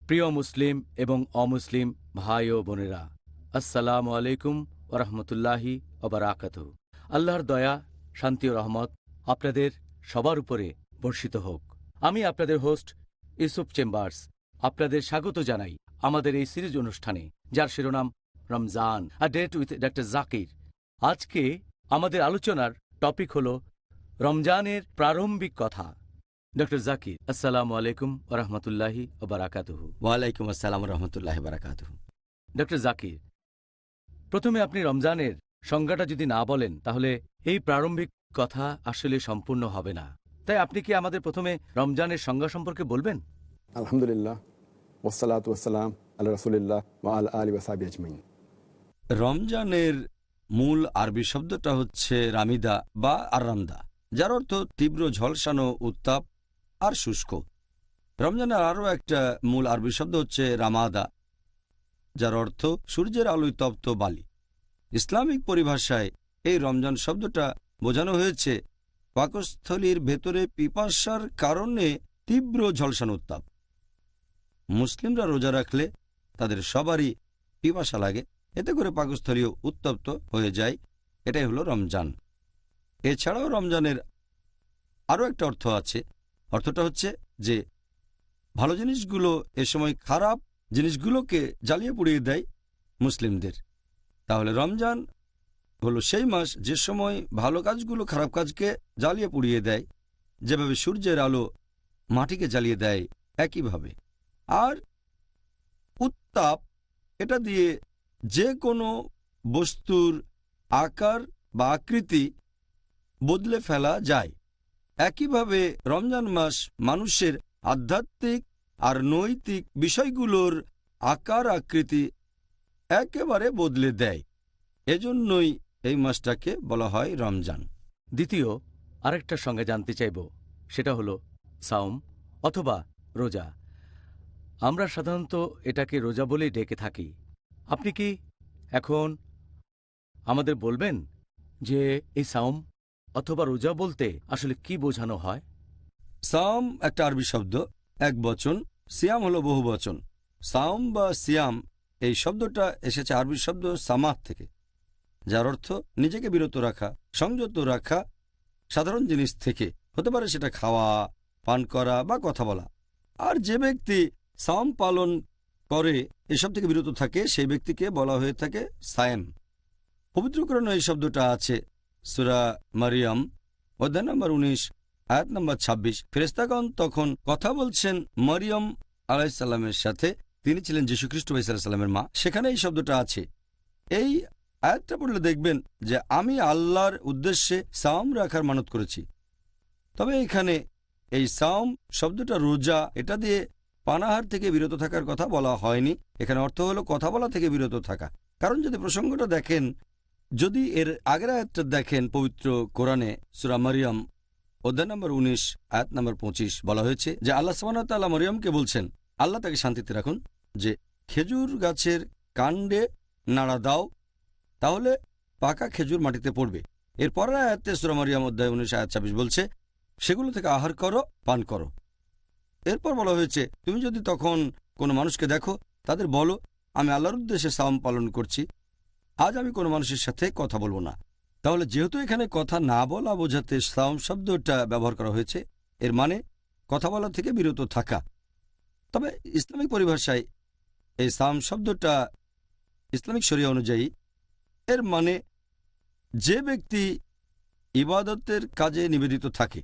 প্রিয় মুসলিম এবং অমুসলিম ভাই ও বোনেরা, আসসালামু আলাইকুম ওয়া রাহমাতুল্লাহি ওয়া বারাকাতুহু। আল্লাহর দয়া, শান্তি ও রহমত আপনাদের সবার উপরে বর্ষিত হোক। আমি আপনাদের হোস্ট ইউসুফ চেম্বার্স আপনাদের স্বাগত জানাই আমাদের এই সিরিজ অনুষ্ঠানে, যার শিরোনাম Ramadan, a date with doctor Zakir. আজকে আমাদের আলোচনার টপিক হল রমজানের প্রারম্ভিক কথা। ডক্টর জাকির, আসসালামু আলাইকুম ওয়া রাহমাতুল্লাহি ওয়া বারাকাতুহু। ওয়ালাইকুম আসসালাম রহমতুল্লাহ বারাকাতুহু। ডক্টর জাকির, প্রথমে আপনি রমজানের সংজ্ঞাটা যদি না বলেন, তাহলে এই প্রারম্ভিক কথা আসলে সম্পূর্ণ হবে না। তাই আপনি কি আমাদের প্রথমে রমজানের সংজ্ঞা সম্পর্কে বলবেন? আলহামদুলিল্লাহ, ওয়াসসালাতু ওয়াসসালাম আলা রাসূলিল্লাহ ওয়া আলা আলিহি ওয়া সাহবিহি আজমাইন। রমজানের মূল আরবি শব্দটা হচ্ছে রামিদা বা আরামদা, যার অর্থ তীব্র ঝলসানো, উত্তাপ আর শুষ্ক। রমজানের আরও একটা মূল আরবি শব্দ হচ্ছে রামাদা, যার অর্থ সূর্যের আলোয় তপ্ত বালি। ইসলামিক পরিভাষায় এই রমজান শব্দটা বোঝানো হয়েছে পাকস্থলীর ভেতরে পিপাসার কারণে তীব্র ঝলসানো উত্তাপ। মুসলিমরা রোজা রাখলে তাদের সবারই পিপাসা লাগে, এতে করে পাকস্থলীয় উত্তপ্ত হয়ে যায়। এটাই হলো রমজান। এছাড়াও রমজানের আরও একটা অর্থ আছে। অর্থটা হচ্ছে যে ভালো জিনিসগুলো এ সময় খারাপ জিনিসগুলোকে জ্বালিয়ে পুড়িয়ে দেয় মুসলিমদের। তাহলে রমজান হলো সেই মাস যে সময় ভালো কাজগুলো খারাপ কাজকে জ্বালিয়ে পুড়িয়ে দেয়, যেভাবে সূর্যের আলো মাটিকে জ্বালিয়ে দেয় একইভাবে। আর উত্তাপ, এটা দিয়ে যে কোনো বস্তুর আকার বা আকৃতি বদলে ফেলা যায়। একইভাবে রমজান মাস মানুষের আধ্যাত্মিক আর নৈতিক বিষয়গুলোর আকার আকৃতি একেবারে বদলে দেয়। এজন্যই এই মাসটাকে বলা হয় রমজান। দ্বিতীয় আরেকটার সঙ্গে জানতে চাইব, সেটা হলো সাওম অথবা রোজা। আমরা সাধারণত এটাকে রোজা বলেই ডেকে থাকি। আপনি কি এখন আমাদের বলবেন যে এই সাওম অথবা রোজা বলতে আসলে কি বোঝানো হয়? সাওম একটা আরবি শব্দ, এক বচন। সিয়াম হলো বহু বচন। সাওম বা সিয়াম এই শব্দটা এসেছে আরবি শব্দ সামাহ থেকে, যার অর্থ নিজেকে বিরত রাখা, সংযত রাখা সাধারণ জিনিস থেকে। হতে পারে সেটা খাওয়া, পান করা বা কথা বলা। আর যে ব্যক্তি সাওম পালন করে, এসব থেকে বিরত থাকে, সেই ব্যক্তিকে বলা হয়ে থাকে সায়েম। পবিত্র কোরআনে এই শব্দটা আছে সূরা মারিয়াম অধ্যায় নম্বর 19 আয়াত নম্বর 26। ফেরেশতাগণ তখন কথা বলছেন মারিয়াম আলাইহিসসালামের সাথে। তিনি ছিলেন যীশুখ্রিস্ট আলাইহিসসালামের মা। সেখানে এই শব্দটা আছে। এই আয়াতটা পড়লে দেখবেন যে আমি আল্লাহর উদ্দেশ্যে সাওম রাখার মানত করেছি। তবে এখানে এই সাওম শব্দটা রোজা, এটা দিয়ে পানাহার থেকে বিরত থাকার কথা বলা হয়নি। এখানে অর্থ হলো কথা বলা থেকে বিরত থাকা। কারণ যদি প্রসঙ্গটা দেখেন, যদি এর আগের আয়াতটা দেখেন পবিত্র কোরআনে সূরা মারিয়াম অধ্যায় নম্বর 19 আয়াত নম্বর 25 বলা হয়েছে যে আল্লাহ সুবহানাহু ওয়া তাআলা মরিয়মকে বলছেন, আল্লাহ তাকে শান্তিতে রাখুন, যে খেজুর গাছের কাণ্ডে নাড়া দাও, তাহলে পাকা খেজুর মাটিতে পড়বে। এর পরের আয়াতে সূরা মারিয়াম অধ্যায় 19 আয়াত 26 বলছে, সেগুলো থেকে আহার করো, পান করো। এরপর বলা হয়েছে, তুমি যদি তখন কোনো মানুষকে দেখো, তাদের বলো, আমি আল্লাহর উদ্দেশ্যে সাওম পালন করছি, আজ আমি কোনো মানুষের সাথে কথা বলবো না। তাহলে যেহেতু এখানে কথা না বলা বোঝাতে সাওম শব্দটা ব্যবহার করা হয়েছে, এর মানে কথা বলা থেকে বিরত থাকা। তবে ইসলামিক পরিভাষায় এই সাওম শব্দটা ইসলামিক শরিয়া অনুযায়ী এর মানে যে ব্যক্তি ইবাদতের কাজে নিবেদিত থাকে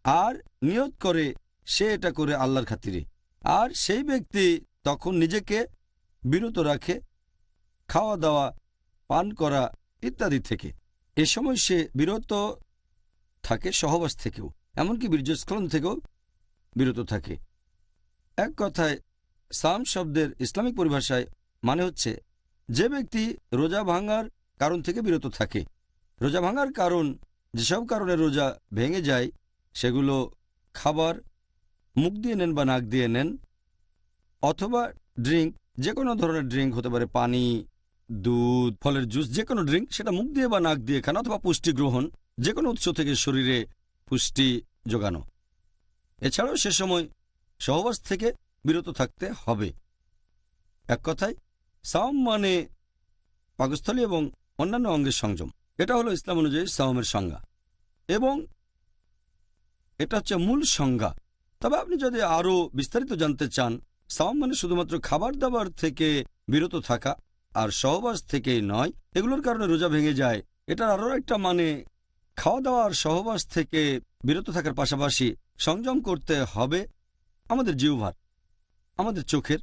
আর নিয়ত করে সে এটা করে আল্লাহর খাতিরে, আর সেই ব্যক্তি তখন নিজেকে বিরত রাখে খাওয়া দাওয়া, পান করা ইত্যাদি থেকে। এ সময় সে বিরত থাকে সহবাস থেকেও, এমনকি বীর্যস্খলন থেকেও বিরত থাকে। এক কথায় সাওম শব্দের ইসলামিক পরিভাষায় মানে হচ্ছে যে ব্যক্তি রোজা ভাঙার কারণ থেকে বিরত থাকে। রোজা ভাঙার কারণ, যেসব কারণে রোজা ভেঙে যায়, সেগুলো খাবার মুখ দিয়ে নেন বা নাক দিয়ে নেন, অথবা ড্রিঙ্ক, যে কোনো ধরনের ড্রিঙ্ক হতে পারে, পানি, দুধ, ফলের জুস, যে কোনো ড্রিঙ্ক, সেটা মুখ দিয়ে বা নাক দিয়ে খান, অথবা পুষ্টি গ্রহণ, যে কোনো উৎস থেকে শরীরে পুষ্টি যোগানো। এছাড়াও সে সময় সহবাস থেকে বিরত থাকতে হবে। এক কথায় সাওম মানে পাকস্থলী এবং অন্যান্য অঙ্গের সংযম। এটা হলো ইসলাম অনুযায়ী সাওমের সংজ্ঞা এবং এটা হচ্ছে মূল সংজ্ঞা। তবে আপনি যদি আরও বিস্তারিত জানতে চান, সাওম মানে শুধুমাত্র খাবার দাবার থেকে বিরত থাকা আর সহবাস থেকেই নয়, এগুলোর কারণে রোজা ভেঙে যায়। এটার আরও একটা মানে খাওয়া দাওয়া আর সহবাস থেকে বিরত থাকার পাশাপাশি সংযম করতে হবে আমাদের জিহ্বার, আমাদের চোখের,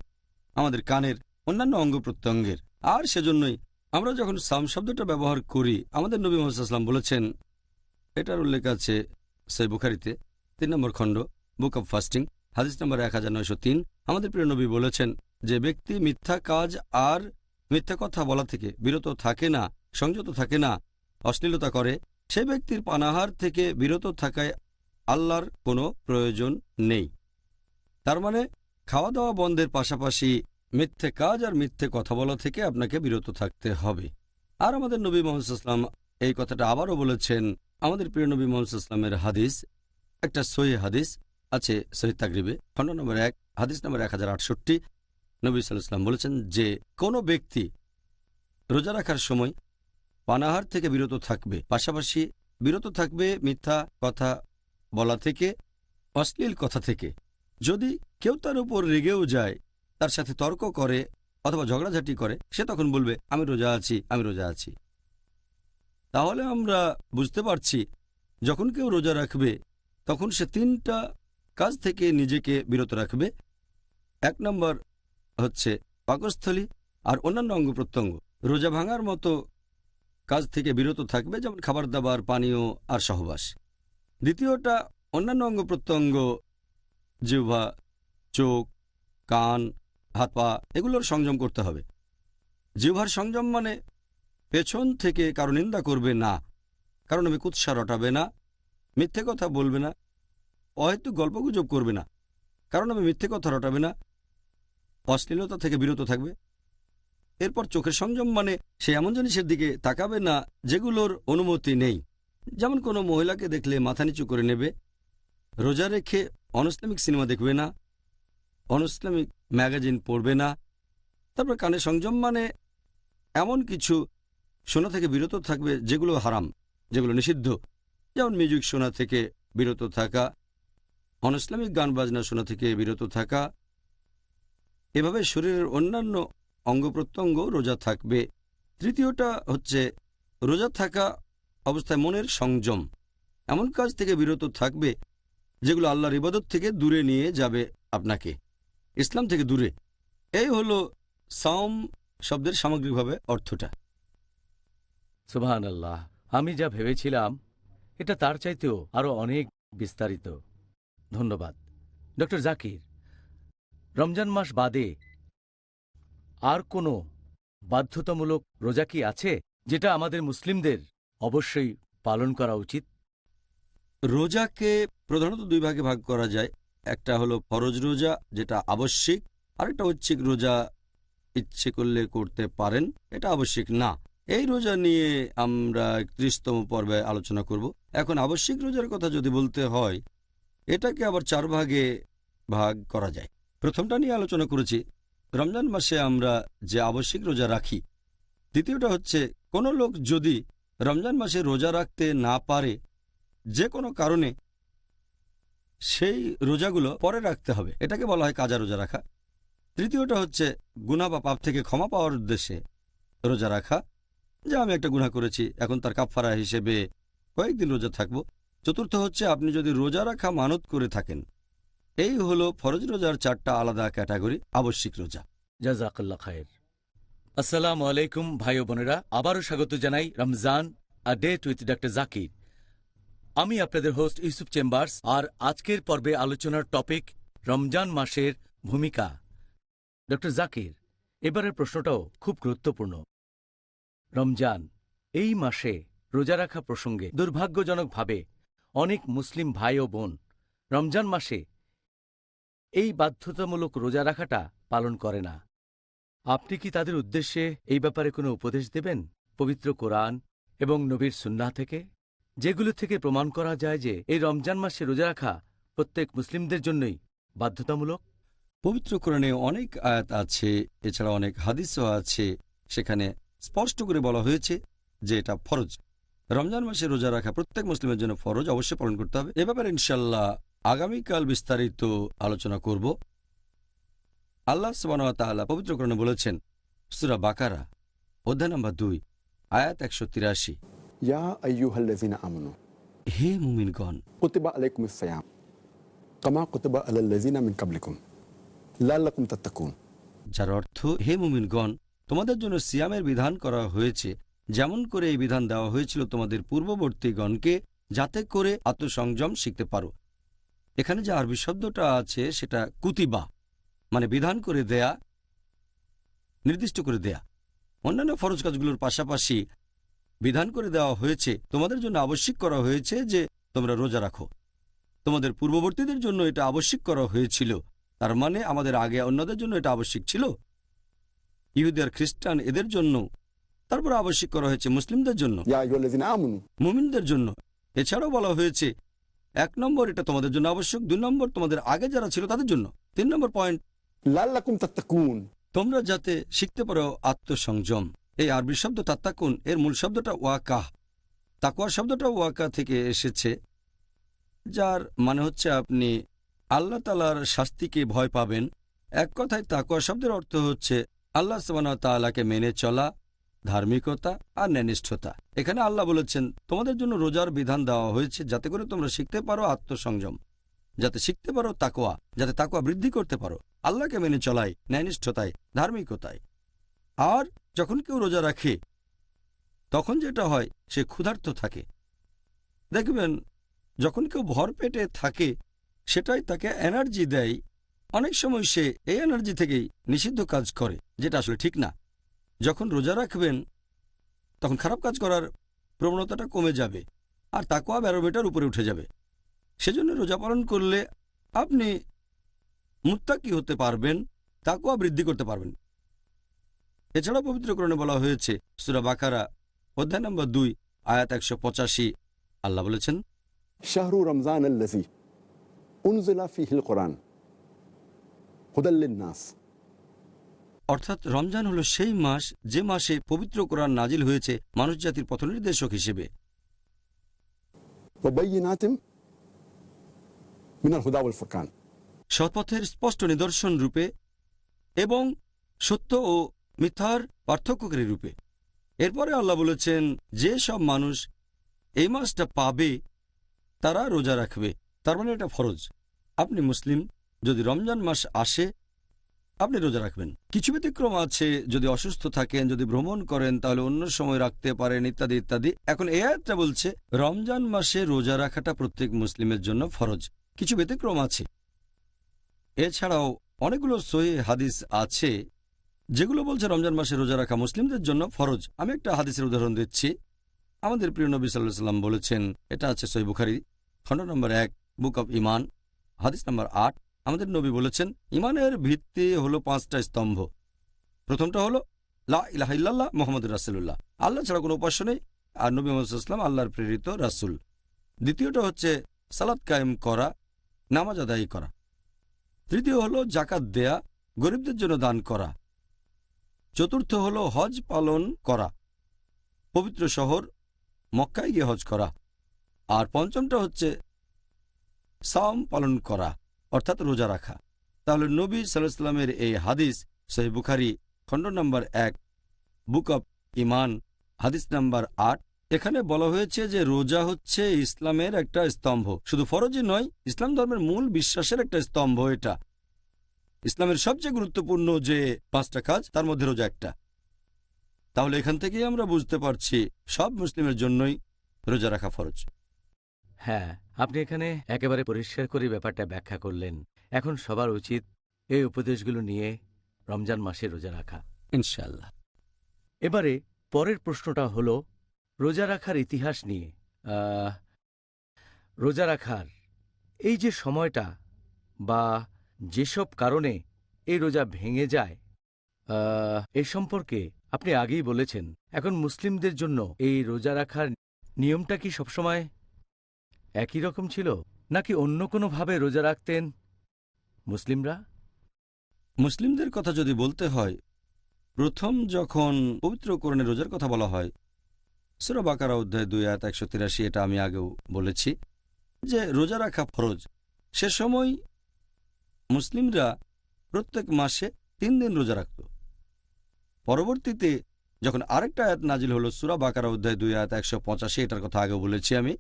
আমাদের কানের, অন্যান্য অঙ্গ প্রত্যঙ্গের। আর সেজন্যই আমরা যখন সাওম শব্দটা ব্যবহার করি, আমাদের নবী মুহাম্মদ সাল্লাল্লাহু আলাইহি ওয়াসাল্লাম বলেছেন, এটার উল্লেখ আছে সহিহ বুখারীতে ৩ নম্বর খণ্ড, বুক অব ফাস্টিং, হাদিস নম্বর 1903। আমাদের প্রিয় নবী বলেছেন, যে ব্যক্তি মিথ্যা কাজ আর মিথ্যা কথা বলা থেকে বিরত থাকে না, সংযত থাকে না, অশ্লীলতা করে, সেই ব্যক্তির পানাহার থেকে বিরত থাকায় আল্লাহর কোনো প্রয়োজন নেই। তার মানে খাওয়া দাওয়া বন্ধের পাশাপাশি মিথ্যে কাজ আর মিথ্যে কথা বলা থেকে আপনাকে বিরত থাকতে হবে। আর আমাদের নবী মুহাম্মদ সাল্লাল্লাহু আলাইহি ওয়াসাল্লাম এই কথাটা আবারও বলেছেন। আমাদের প্রিয় নবী মুহাম্মদ সাল্লাল্লাহু আলাইহি ওয়াসাল্লামের হাদিস, একটা সহিহ হাদিস আছে সহিহ তাকরিবে, খণ্ড নম্বর 1, হাদিস নম্বর 1068। নবী সাল্লাল্লাহু আলাইহি ওয়াসাল্লাম বলেছেন যে কোনো ব্যক্তি রোজা রাখার সময় পানাহার থেকে বিরত থাকবে, পাশাপাশি বিরত থাকবে মিথ্যা কথা বলা থেকে, অশ্লীল কথা থেকে। যদি কেউ তার উপর রেগেও যায়, তার সাথে তর্ক করে অথবা ঝগড়াঝাটি করে, সে তখন বলবে আমি রোজা আছি, আমি রোজা আছি। তাহলে আমরা বুঝতে পারছি যখন কেউ রোজা রাখবে তখন সে 3টা কাজ থেকে নিজেকে বিরত রাখবে। 1 নম্বর হচ্ছে পাকস্থলী আর অন্যান্য অঙ্গ প্রত্যঙ্গ। রোজা ভাঙার মতো কাজ থেকে বিরত থাকবে, যেমন খাবার দাবার, পানীয় আর সহবাস। দ্বিতীয়টা অন্যান্য অঙ্গ প্রত্যঙ্গ, জিহ্বা, চোখ, কান, হাত পা, এগুলোর সংযম করতে হবে। জিহ্বার সংযম মানে পেছন থেকে কারো নিন্দা করবে না, কারণ আমি কুৎসা রটাবে না, মিথ্যে কথা বলবে না, অহেতুক গল্পগুজব করবে না, কারণ আমি মিথ্যে কথা রটাবে না, অশ্লীলতা থেকে বিরত থাকবে। এরপর চোখের সংযম মানে সে এমন জিনিসের দিকে তাকাবে না যেগুলোর অনুমতি নেই, যেমন কোনো মহিলাকে দেখলে মাথা নিচু করে নেবে। রোজা রেখে অনইসলামিক সিনেমা দেখবে না, অনইসলামিক ম্যাগাজিন পড়বে না। তারপর কানে সংযম মানে এমন কিছু শোনা থেকে বিরত থাকবে যেগুলো হারাম, যেগুলো নিষিদ্ধ, যেমন মিউজিক শোনা থেকে বিরত থাকা, অনইসলামিক গান বাজনা শোনা থেকে বিরত থাকা। এভাবে শরীরের অন্যান্য অঙ্গ প্রত্যঙ্গ রোজা থাকবে। তৃতীয়টা হচ্ছে রোজা থাকা অবস্থায় মনের সংযম, এমন কাজ থেকে বিরত থাকবে যেগুলো আল্লাহর ইবাদত থেকে দূরে নিয়ে যাবে আপনাকে, ইসলাম থেকে দূরে। এই হলো সাওম শব্দের সামগ্রিকভাবে অর্থটা। সুবহানাল্লাহ, আমি যা ভেবেছিলাম এটা তার চাইতেও আরো অনেক বিস্তারিত। ধন্যবাদ ডক্টর জাকির। রমজান মাস বাদে আর কোনো বাধ্যতামূলক রোজা কি আছে যেটা আমাদের মুসলিমদের অবশ্যই পালন করা উচিত? রোজাকে প্রধানত 2 ভাগে ভাগ করা যায়। একটা হলো ফরজ রোজা, যেটা আবশ্যিক, আরেকটা ঐচ্ছিক রোজা, ইচ্ছে করলে করতে পারেন, এটা আবশ্যিক না। এই রোজা নিয়ে আমরা 31তম পর্বে আলোচনা করব। এখন আবশ্যিক রোজার কথা যদি বলতে হয়, এটাকে আবার 4 ভাগে ভাগ করা যায়। প্রথমটা নিয়ে আলোচনা করেছি, রমজান মাসে আমরা যে আবশ্যিক রোজা রাখি। দ্বিতীয়টা হচ্ছে কোনো লোক যদি রমজান মাসে রোজা রাখতে না পারে যে কোনো কারণে, সেই রোজাগুলো পরে রাখতে হবে, এটাকে বলা হয় কাজা রোজা রাখা। তৃতীয়টা হচ্ছে গুনাহ বা পাপ থেকে ক্ষমা পাওয়ার উদ্দেশ্যে রোজা রাখা, যে আমি একটা গুনাহ করেছি, এখন তার কাফারা হিসেবে কয়েকদিন রোজা থাকব। চতুর্থ হচ্ছে আপনি যদি রোজা রাখা মানত করে থাকেন। এই হলো ফরজ রোজার 4টা আলাদা ক্যাটাগরি, আবশ্যিক রোজা। জাযাকাল্লাহ খায়ের। আসসালামু আলাইকুম ভাই ও বোনেরা, আবারও স্বাগত জানাই Ramadan a date with doctor Zakir. আমি আপনাদের হোস্ট ইউসুফ চেম্বার্স, আর আজকের পর্বে আলোচনার টপিক রমজান মাসের ভূমিকা। ডক্টর জাকির, এবারের প্রশ্নটাও খুব গুরুত্বপূর্ণ। রমজান এই মাসে রোজা রাখা প্রসঙ্গে দুর্ভাগ্যজনকভাবে অনেক মুসলিম ভাই ও বোন রমজান মাসে এই বাধ্যতামূলক রোজা রাখাটা পালন করে না। আপনি কি তাদের উদ্দেশ্যে এই ব্যাপারে কোনো উপদেশ দেবেন পবিত্র কোরআন এবং নবীর সুন্নাহ থেকে, যেগুলো থেকে প্রমাণ করা যায় যে এই রমজান মাসে রোজা রাখা প্রত্যেক মুসলিমদের জন্যই বাধ্যতামূলক? পবিত্র কোরআনে অনেক আয়াত আছে, এছাড়া অনেক হাদিসও আছে, সেখানে স্পষ্ট করে বলা হয়েছে যে এটা ফরজ। রমজান মাসে রোজা রাখা প্রত্যেক মুসলিমের জন্য ফরজ, অবশ্যই পালন করতে হবে। এ ব্যাপারে ইনশাল্লাহ আগামীকাল বিস্তারিত আলোচনা করব। আল্লাহ সুবহানাহু ওয়া তাআলা পবিত্র কোরআনে বলেছেন, সূরা বাকারা অধ্যায় নম্বর 2 আয়াত 183, या अय्युहल्लज़ीना आमनू হে মুমিনগণ, कुतिबा अलैकुमुस सियाम कमा कुतिबा अलल लज़ीना मिन कबलिकुम लाल्लकुम तत्तकुन। যার অর্থ হে মুমিনগণ, তোমাদের জন্য সিয়ামের বিধান করা হয়েছে যেমন করে এই বিধান দেওয়া হয়েছিল তোমাদের পূর্ববর্তীগণকে, যাতে করে আত্মসংযম শিখতে পারো। এখানে যে আরবি শব্দটা আছে সেটা কুতিবা, মানে বিধান করে দেয়া, নির্দিষ্ট করে দেয়া। অন্যান্য ফরজ কাজগুলোর পাশাপাশি বিধান করে দেওয়া হয়েছে, তোমাদের জন্য আবশ্যিক করা হয়েছে যে তোমরা রোজা রাখো। তোমাদের পূর্ববর্তীদের জন্য এটা আবশ্যিক করা হয়েছিল, তার মানে আমাদের আগে অন্যদের জন্য এটা আবশ্যিক ছিল, ইহুদি আর খ্রিস্টান এদের জন্য। তারপর আবশ্যিক করা হয়েছে মুসলিমদের জন্য, या अय्युहल्लज़ीना आमनू মুমিনদের জন্য। এছাড়াও বলা হয়েছে 1 নম্বর এটা তোমাদের জন্য আবশ্যক, 2 নম্বর তোমাদের আগে যারা ছিল তাদের জন্য, 3 নম্বর পয়েন্ট लाल्लकुम तत्तकुन। তোমরা যাতে শিখতে পারো আত্মসংযম। এই আরবি শব্দ তাত্তাকুন এর মূল শব্দটা ওয়াকাহ। তাকওয়া শব্দটা ওয়াকা থেকে এসেছে, যার মানে হচ্ছে আপনি আল্লাহ তাআলার শাস্তিকে ভয় পাবেন। এক কথায় তাকওয়া শব্দের অর্থ হচ্ছে আল্লাহ সুবহানাহু ওয়া তাআলাকে মেনে চলা, ধার্মিকতা আর ন্যায়নিষ্ঠতা। এখানে আল্লাহ বলেছেন তোমাদের জন্য রোজার বিধান দেওয়া হয়েছে যাতে করে তোমরা শিখতে পারো আত্মসংযম, যাতে শিখতে পারো তাকওয়া, যাতে তাকওয়া বৃদ্ধি করতে পারো আল্লাহকে মেনে চলায়, ন্যায়নিষ্ঠতায়, ধার্মিকতায়। আর যখন কেউ রোজা রাখে তখন যেটা হয় সে ক্ষুধার্ত থাকে। দেখবেন যখন কেউ ভর পেটে থাকে সেটাই তাকে এনার্জি দেয়। অনেক সময় সে এই এনার্জি থেকেই নিষিদ্ধ কাজ করে, যেটা আসলে ঠিক না। যখন রোজা রাখবেন তখন খারাপ কাজ করার প্রবণতাটা কমে যাবে আর তাকওয়া ব্যারোমিটার উপরে উঠে যাবে। সেজন্য রোজা পালন করলে আপনি মুত্তাকি হতে পারবেন, তাকওয়া বৃদ্ধি করতে পারবেন। এছাড়া পবিত্র কোরআনে বলা হয়েছে সূরা বাকারা অধ্যায় নম্বর 2 আয়াত 185, আল্লাহ বলেছেন, शहरु रमज़ान अल्लज़ी उनज़िला फ़ीहिल कुरान हुदल लिन्नास। অর্থাৎ রমজান হলো সেই মাস যে মাসে পবিত্র কোরআন নাজিল হয়েছে মানুষ জাতির পথনির্দেশক হিসেবে, वबय्यिनातिम मिनल हुदा वल फुरकान। সৎপথের স্পষ্ট নিদর্শন রূপে এবং সত্য ও মিথ্যার পার্থক্যকারী রূপে। এরপরে আল্লাহ বলেছেন যে সব মানুষ এই মাসটা পাবে তারা রোজা রাখবে, তার মানে এটা ফরজ। আপনি মুসলিম, যদি রমজান মাস আসে আপনি রোজা রাখবেন। কিছু ব্যতিক্রম আছে, যদি অসুস্থ থাকেন, যদি ভ্রমণ করেন তাহলে অন্য সময় রাখতে পারেন, ইত্যাদি ইত্যাদি। এখন এই আয়াতটা বলছে রমজান মাসে রোজা রাখাটা প্রত্যেক মুসলিমের জন্য ফরজ। কিছু ব্যতিক্রম আছে। এছাড়াও অনেকগুলো সহিহ হাদিস আছে যেগুলো বলছে রমজান মাসে রোজা রাখা মুসলিমদের জন্য ফরজ। আমি একটা হাদিসের উদাহরণ দিচ্ছি। আমাদের প্রিয় নবী সাল্লাল্লাহু আলাইহি ওয়াসাল্লাম বলেছেন, এটা আছে সহিহ বুখারী খণ্ড নম্বর 1 বুক অব ঈমান হাদিস নম্বর 8। আমাদের নবী বলেছেন ঈমানের ভিত্তি হলো 5টা স্তম্ভ। প্রথমটা হলো লা ইলাহা ইল্লাল্লাহ মুহাম্মাদুর রাসূলুল্লাহ, আল্লাহ ছাড়া কোনো উপাস্য নেই আর নবী মুহাম্মদ সাল্লাল্লাহু আলাইহি ওয়াসাল্লাম আল্লাহর প্রেরিত রাসূল। দ্বিতীয়টা হচ্ছে সালাত কায়েম করা, নামাজ আদায় করা। তৃতীয় হলো যাকাত দেয়া, গরিবদের জন্য দান করা। চতুর্থ হলো হজ পালন করা, পবিত্র শহর মক্কায় গিয়ে হজ করা। আর পঞ্চমটা হচ্ছে সাওম পালন করা, অর্থাৎ রোজা রাখা। তাহলে নবী সাল্লাল্লাহু আলাইহি ওয়াসাল্লামের এই হাদিস সহিহ বুখারী খণ্ড নম্বর 1 বুক অব ঈমান হাদিস নাম্বার 8, এখানে বলা হয়েছে যে রোজা হচ্ছে ইসলামের একটা স্তম্ভ। শুধু ফরজই নয়, ইসলাম ধর্মের মূল বিশ্বাসের একটা স্তম্ভ। এটা ইসলামের সবচেয়ে গুরুত্বপূর্ণ যে 5টা কাজ তার মধ্যে রোজা একটা। তাহলে এখান থেকেই আমরা বুঝতে পারছি সব মুসলিমের জন্যই রোজা রাখা ফরজ। হ্যাঁ, আপনি এখানে একেবারে পরিষ্কার করে ব্যাপারটা ব্যাখ্যা করলেন। এখন সবার উচিত এই উপদেশগুলো নিয়ে রমজান মাসে রোজা রাখা, ইনশাআল্লাহ। এবারে পরের প্রশ্নটা হলো রোজা রাখার ইতিহাস নিয়ে। রোজা রাখার এই যে সময়টা বা যেসব কারণে এই রোজা ভেঙে যায় এ সম্পর্কে আপনি আগেই বলেছেন। এখন মুসলিমদের জন্য এই রোজা রাখার নিয়মটা কি সবসময় একই রকম ছিল, নাকি অন্য কোনোভাবে রোজা রাখতেন মুসলিমরা? মুসলিমদের কথা যদি বলতে হয়, প্রথম যখন পবিত্র কোরআনে রোজার কথা বলা হয়, সূরা বাকারা অধ্যায় 2 আয়াত 183, এটা আমি আগেও বলেছি যে রোজা রাখা ফরজ। সে সময় মুসলিমরা প্রত্যেক মাসে 3 দিন রোজা রাখত। পরবর্তীতে যখন আরেকটা আয়াত নাজিল হলো সূরা বাকারা অধ্যায় 2 আয়াত 185, এটার কথা আগেও বলেছি আমি,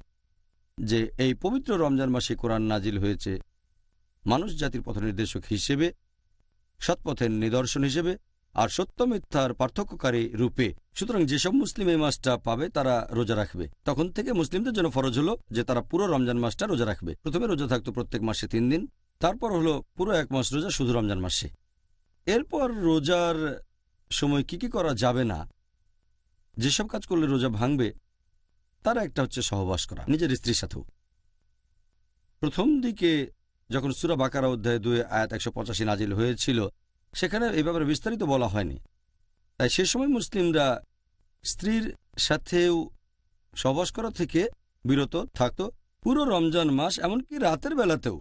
যে এই পবিত্র রমজান মাসে কোরআন নাজিল হয়েছে মানুষ জাতির পথনির্দেশক হিসেবে, সৎপথের নিদর্শন হিসেবে আর সত্য মিথ্যার পার্থক্যকারী রূপে। সুতরাং যেসব মুসলিম এই মাসটা পাবে তারা রোজা রাখবে। তখন থেকে মুসলিমদের জন্য ফরজ হলো যে তারা পুরো রমজান মাসটা রোজা রাখবে। প্রথমে রোজা থাকতো প্রত্যেক মাসে 3 দিন, তারপর হলো পুরো 1 মাস রোজা শুধু রমজান মাসে। এরপর রোজার সময় কি কি করা যাবে না, যেসব কাজ করলে রোজা ভাঙবে, তার একটা হচ্ছে সহবাস করা নিজের স্ত্রীর সাথেও। প্রথম দিকে যখন সূরা বাকারা অধ্যায় 2 আয়াত 185 নাজিল হয়েছিল, সেখানে এই ব্যাপারে বিস্তারিত বলা হয়নি। তাই সে সময় মুসলিমরা স্ত্রীর সাথেও সহবাস করা থেকে বিরত থাকত পুরো রমজান মাস, এমনকি রাতের বেলাতেও।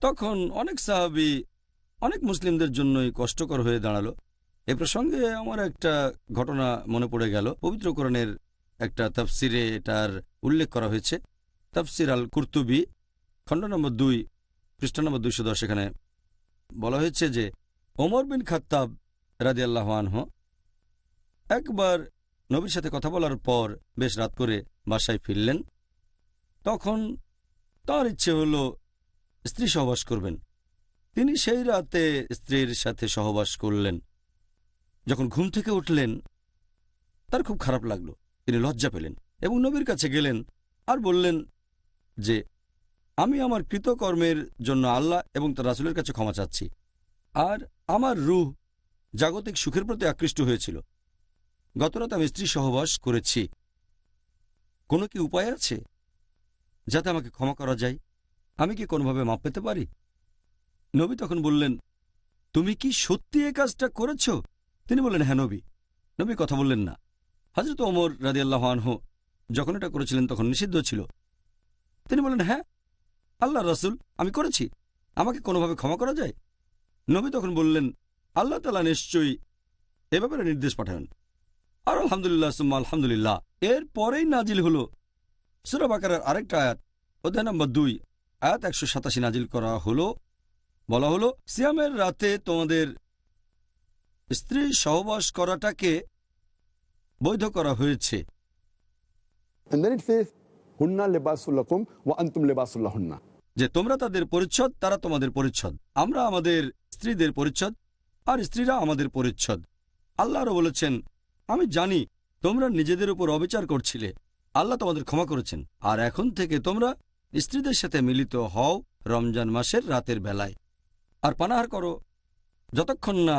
তখন অনেক সাহাবী অনেক মুসলিমদের জন্যই কষ্টকর হয়ে দাঁড়ালো। এ প্রসঙ্গে আমার একটা ঘটনা মনে পড়ে গেল। পবিত্র কোরআনের একটা তাফসিরে এটার উল্লেখ করা হয়েছে। তাফসির আল কুরতুবী খণ্ড নম্বর 2 পৃষ্ঠা নম্বর 210, সেখানে বলা হয়েছে যে ওমর বিন খাত্তাব রাদিয়াল্লাহু আনহু একবার নবীর সাথে কথা বলার পর বেশ রাত করে বাসায় ফিরলেন। তখন তার ইচ্ছে হলো স্ত্রী সহবাস করবেন। তিনি সেই রাতে স্ত্রীর সাথে সহবাস করলেন। যখন ঘুম থেকে উঠলেন তার খুব খারাপ লাগলো, তিনি লজ্জা পেলেন এবং নবীর কাছে গেলেন আর বললেন যে আমি আমার কৃতকর্মের জন্য আল্লাহ এবং তার রাসূলের কাছে ক্ষমা চাচ্ছি, আর আমার রূহ জাগতিক সুখের প্রতি আকৃষ্ট হয়েছিল। গতরাত আমি স্ত্রী সহবাস করেছি। কোনো কি উপায় আছে যাতে আমাকে ক্ষমা করা যায়? আমি কি কোনোভাবে মাপ পেতে পারি? নবী তখন বললেন, তুমি কি সত্যি এই কাজটা করেছ? তিনি বললেন, হ্যাঁ নবী। নবী কথা বললেন না। হযরত ওমর রাদিয়াল্লাহু আনহু যখন এটা করেছিলেন তখন নিষিদ্ধ ছিল। তিনি বললেন, হ্যাঁ আল্লাহর রাসূল, আমি করেছি, আমাকে কোনোভাবে ক্ষমা করা যায়? নবী তখন বললেন, আল্লাহ তাআলা নিশ্চয়ই এ ব্যাপারে নির্দেশ পাঠান। আর আলহামদুলিল্লাহ সুম্মা আলহামদুলিল্লাহ, এর পরেই নাজিল হলো সূরা বাকারার আরেকটা আয়াত, অধ্যায় নম্বর 2 আয়াত 187 নাজিল করা হলো। বলা হলো, সিয়ামের রাতে তোমাদের স্ত্রী সহবাস করাটাকে বৈধ করা হয়েছে। And then it says, "Hunna libasul lakum wa antum libasul lahunna." যে তোমরা তাদের পরিচ্ছদ, তারা তোমাদের পরিচ্ছদ, আমরা আমাদের স্ত্রীদের পরিচ্ছদ আর স্ত্রীরা আমাদের পরিচ্ছদ। আল্লাহ আরও বলেছেন, আমি জানি তোমরা নিজেদের উপর অবিচার করছিলে, আল্লাহ তোমাদের ক্ষমা করেছেন, আর এখন থেকে তোমরা স্ত্রীদের সাথে মিলিত হও রমজান মাসের রাতের বেলায়, আর পানাহার করো যতক্ষণ না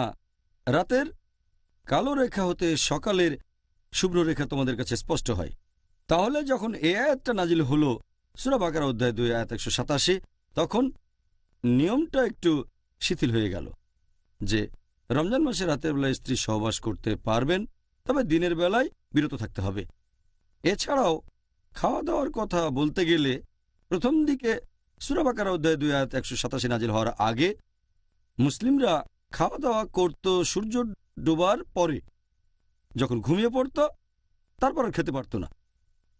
রাতের কালো রেখা হতে সকালের শুভ্র রেখা তোমাদের কাছে স্পষ্ট হয়। তাহলে যখন এই আয়াতটা নাজিল হলো সূরা বাকারা অধ্যায় 2 আয়াত 187, তখন নিয়মটা একটু শিথিল হয়ে গেল যে রমজান মাসে রাতের বেলায় স্ত্রী সহবাস করতে পারবেন, তবে দিনের বেলায় বিরত থাকতে হবে। এছাড়াও খাওয়া দাওয়ার কথা বলতে গেলে প্রথম দিকে সূরা বাকারা অধ্যায় 2 আয়াত 187 নাজিল হওয়ার আগে মুসলিমরা খাওয়া দাওয়া করত সূর্য ডোবার পরে। যখন ঘুমিয়ে পড়ত তারপর আর খেতে পারত না।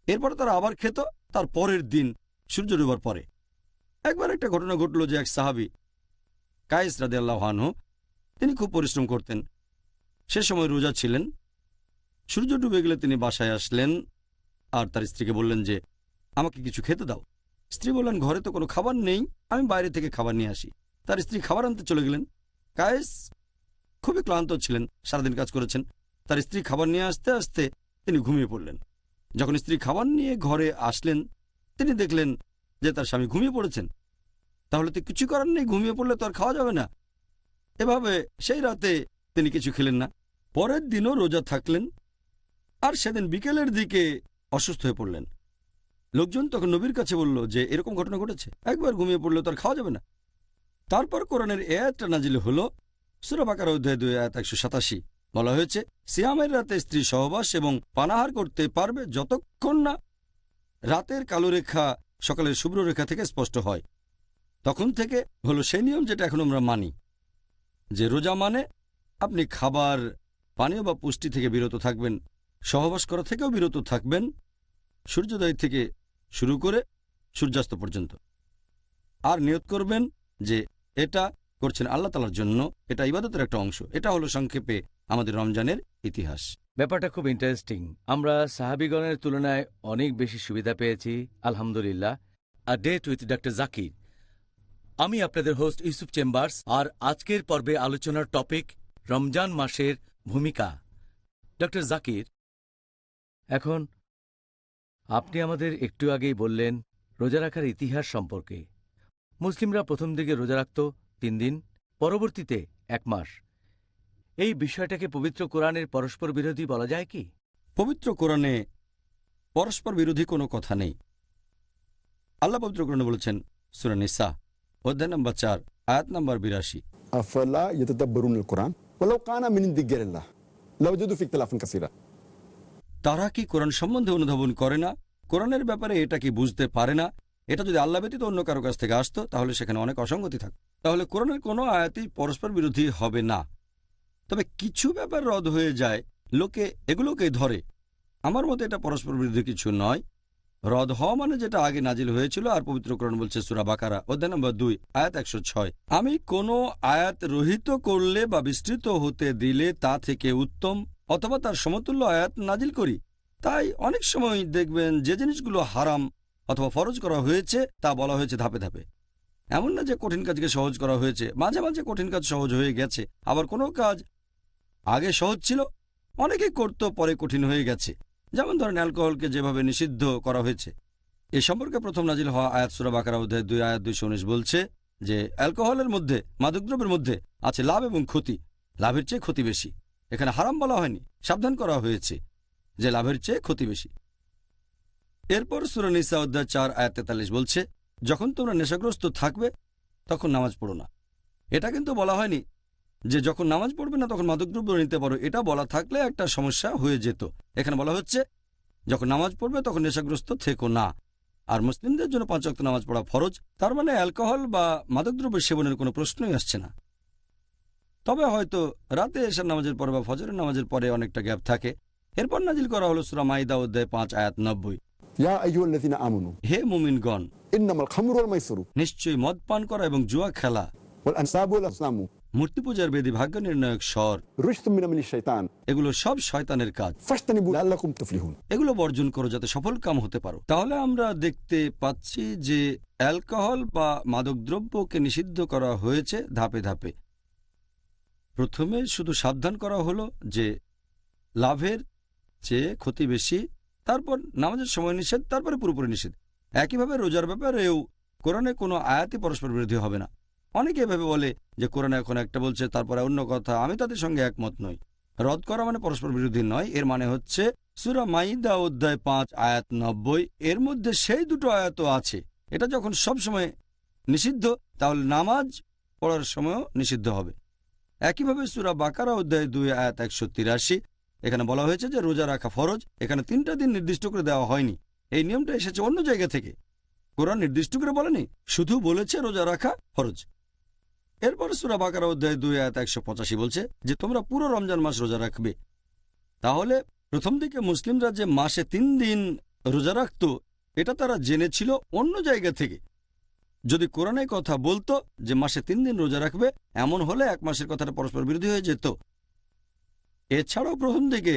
এরপর তারা আবার খেত তার পরের দিন সূর্য ডোবার পরে। একবার একটা ঘটনা ঘটল যে এক সাহাবী কায়েস রাদিয়াল্লাহু আনহু, তিনি খুব পরিশ্রম করতেন, সে সময় রোজা ছিলেন। সূর্য ডুবে গেলে তিনি বাসায় আসলেন আর তার স্ত্রীকে বললেন যে আমাকে কিছু খেতে দাও। স্ত্রী বললেন, ঘরে তো কোনো খাবার নেই, আমি বাইরে থেকে খাবার নিয়ে আসি। তার স্ত্রী খাবার আনতে চলে গেলেন। কায়েস খুবই ক্লান্ত ছিলেন, সারাদিন কাজ করেছেন। তার স্ত্রী খাবার নিয়ে আসতে আসতে তিনি ঘুমিয়ে পড়লেন। যখন স্ত্রী খাবার নিয়ে ঘরে আসলেন তিনি দেখলেন যে তার স্বামী ঘুমিয়ে পড়েছেন। তাহলে তো কিছু করার নেই, ঘুমিয়ে পড়লে তো আর খাওয়া যাবে না। এভাবে সেই রাতে তিনি কিছু খেলেন না। পরের দিনও রোজা থাকলেন আর সেদিন বিকেলের দিকে অসুস্থ হয়ে পড়লেন। লোকজন তখন নবীর কাছে বলল যে এরকম ঘটনা ঘটেছে, একবার ঘুমিয়ে পড়লে তো আর খাওয়া যাবে না। তারপর কোরআনের এই আয়াতটা নাজিল হলো সূরা বাকারা অধ্যায় 2 আয়াত 187। বলা হয়েছে, সিয়ামের রাতে স্ত্রী সহবাস এবং পানাহার করতে পারবে যতক্ষণ না রাতের কালো রেখা সকালের শুভ্র রেখা থেকে স্পষ্ট হয়। তখন থেকে হলো সেই নিয়ম যেটা এখন আমরা মানি, যে রোজা মানে আপনি খাবার, পানীয় বা পুষ্টি থেকে বিরত থাকবেন, সহবাস করা থেকেও বিরত থাকবেন, সূর্যোদয় থেকে শুরু করে সূর্যাস্ত পর্যন্ত। আর নিয়ত করবেন যে এটা করছেন আল্লাহ তাআলার জন্য, এটা ইবাদতের একটা অংশ। এটা হলো সংক্ষেপে আমাদের রমজানের ইতিহাস। ব্যাপারটা খুব ইন্টারেস্টিং। আমরা সাহাবিগণের তুলনায় অনেক বেশি সুবিধা পেয়েছি, আলহামদুলিল্লাহ। A date with doctor Zakir. আমি আপনাদের হোস্ট ইউসুফ চেম্বার্স, আর আজকের পর্বে আলোচনার টপিক রমজান মাসের ভূমিকা। ডক্টর জাকির, এখন আপনি আমাদের একটু আগেই বললেন রোজা রাখার ইতিহাস সম্পর্কে। মুসলিমরা প্রথম দিকে রোজা রাখত 3 দিন, পরবর্তীতে 1 মাস। এই বিষয়টাকে পবিত্র কোরআনের পরস্পর বিরোধী বলা যায় কি? পবিত্র কোরআনে পরস্পর বিরোধী কোনো কথা নেই। আল্লাহ পবিত্র কোরআনে বলেছেন, সূরা নিসা অধ্যায় নম্বর 4 আয়াত নম্বর 82, আফালা ইয়াতাদাব্বারুনাল কুরআন ওয়ালাউ কানা মিন ইনদি গায়রিল্লাহ লাওয়াজাদু ফি ইখতিলাফান কাসীরা। তারা কি কোরআন সম্বন্ধে অনুধাবন করে না? কোরআনের ব্যাপারে এটা কি বুঝতে পারে না? এটা যদি আল্লাহ ব্যতীত অন্য কারো কাছ থেকে আসতো তাহলে সেখানে অনেক অসঙ্গতি থাকত। তাহলে কোরআনের কোনো আয়াতই পরস্পর বিরোধী হবে না। তবে কিছু ব্যাপার রদ হয়ে যায়, লোকে এগুলোকেই ধরে। আমার মতে এটা পরস্পর বিরোধী কিছু নয়। রদ হওয়া মানে যেটা আগে নাজিল হয়েছিল। আর পবিত্র কোরআন বলছে সূরা বাকারা অধ্যায় নম্বর 2 আয়াত 106, আমি কোনো আয়াত রহিত করলে বা বিস্তৃত হতে দিলে তা থেকে উত্তম অথবা তার সমতুল্য আয়াত নাজিল করি। তাই অনেক সময় দেখবেন যে জিনিসগুলো হারাম অথবা ফরজ করা হয়েছে তা বলা হয়েছে ধাপে ধাপে। এমন না যে কঠিন কাজকে সহজ করা হয়েছে, মাঝে মাঝে কঠিন কাজ সহজ হয়ে গেছে। আবার কোনো কাজ আগে সহজ ছিল, অনেকেই করত, পরে কঠিন হয়ে গেছে। যেমন ধরেন অ্যালকোহলকে যেভাবে নিষিদ্ধ করা হয়েছে। এ সম্পর্কে প্রথম নাজিল হওয়া আয়াত সূরা বাকারা অধ্যায় 2 আয়াত 219 বলছে যে অ্যালকোহলের মধ্যে, মাদকদ্রব্যের মধ্যে আছে লাভ এবং ক্ষতি, লাভের চেয়ে ক্ষতি বেশি। এখানে হারাম বলা হয়নি, সাবধান করা হয়েছে যে লাভের চেয়ে ক্ষতি বেশি। এরপর সূরা নিসা অধ্যায় 4 আয়াত 43 বলছে, যখন তোমরা নেশাগ্রস্ত থাকবে তখন নামাজ পড়ো না। এটা কিন্তু বলা হয়নি যে যখন নামাজ পড়বে না তখন মাদকদ্রব্য নিতে পারো। এটা বলা থাকলে একটা সমস্যা হয়ে যেত। এখানে বলা হচ্ছে যখন নামাজ পড়বে তখন নেশাগ্রস্ত থেকো না। আর মুসলিমদের জন্য 5 ওয়াক্ত নামাজ পড়া ফরজ। তার মানে অ্যালকোহল বা মাদকদ্রব্য সেবনের কোনো প্রশ্নই আসছে না। তবে হয়তো রাতে এশার নামাজের পরে বা ফজরের নামাজের পরে অনেকটা গ্যাপ থাকে। এরপর নাজিল করা হলো সূরা মাইদা অধ্যায় 5 আয়াত 90, ইয়া আইয়ুহাল্লাযীনা আমানু হে মুমিনগণ, ইন্নামাল খামরু ওয়াল মাইসিরু নিশ্চয়ই মদ পান করা এবং জুয়া খেলা, ওয়াল আনসাবু ওয়াল আসলামু মূর্তি পূজার বেদী, ভাগ্য নির্ণায়ক স্বর, রিজতুম মিনাল শাইতান এগুলো সব শয়তানের কাজ। ফাজতানিবু লাআল্লাকুম তুফলিহুন। এগুলো বর্জন করো যাতে সফল কাম হতে পারো। তাহলে আমরা দেখতে পাচ্ছি যে অ্যালকোহল বা মাদকদ্রব্যকে নিষিদ্ধ করা হয়েছে ধাপে ধাপে। প্রথমে শুধু সাবধান করা হলো যে লাভের চেয়ে ক্ষতি বেশি, তারপর নামাজের সময় নিষেধ, তারপরে পুরোপুরি নিষেধ। একইভাবে রোজার ব্যাপারেও কোরআনে কোনো আয়াতই পরস্পর বিরোধী হবে না। অনেকে এভাবে বলে যে কোরআনে এখন একটা বলছে তারপরে অন্য কথা। আমি তাদের সঙ্গে একমত নই। রদ করা মানে পরস্পর বিরোধী নয়। এর মানে হচ্ছে সূরা মাইদা অধ্যায় 5 আয়াত 90, এর মধ্যে সেই দুটো আয়াতও আছে। এটা যখন সব সময় নিষিদ্ধ তাহলে নামাজ পড়ার সময়ও নিষিদ্ধ হবে। একইভাবে সূরা বাকারা অধ্যায় 2 আয়াত 183, এখানে বলা হয়েছে যে রোজা রাখা ফরজ। এখানে 3টা দিন নির্দিষ্ট করে দেওয়া হয়নি। এই নিয়মটা এসেছে অন্য জায়গা থেকে। কোরআন নির্দিষ্ট করে বলেনি, শুধু বলেছে রোজা রাখা ফরজ। এরপর সূরা বাকারা অধ্যায় 2 আয়াত 185 বলছে যে তোমরা পুরো রমজান মাস রোজা রাখবে। তাহলে প্রথম দিকে মুসলিমরা যে মাসে 3 দিন রোজা রাখত এটা তারা জেনেছিল অন্য জায়গা থেকে। যদি কোরআনে কথা বলতো যে মাসে 3 দিন রোজা রাখবে, এমন হলে 1 মাসের কথাটা পরস্পর বিরোধী হয়ে যেত। এছাড়াও প্রথম দিকে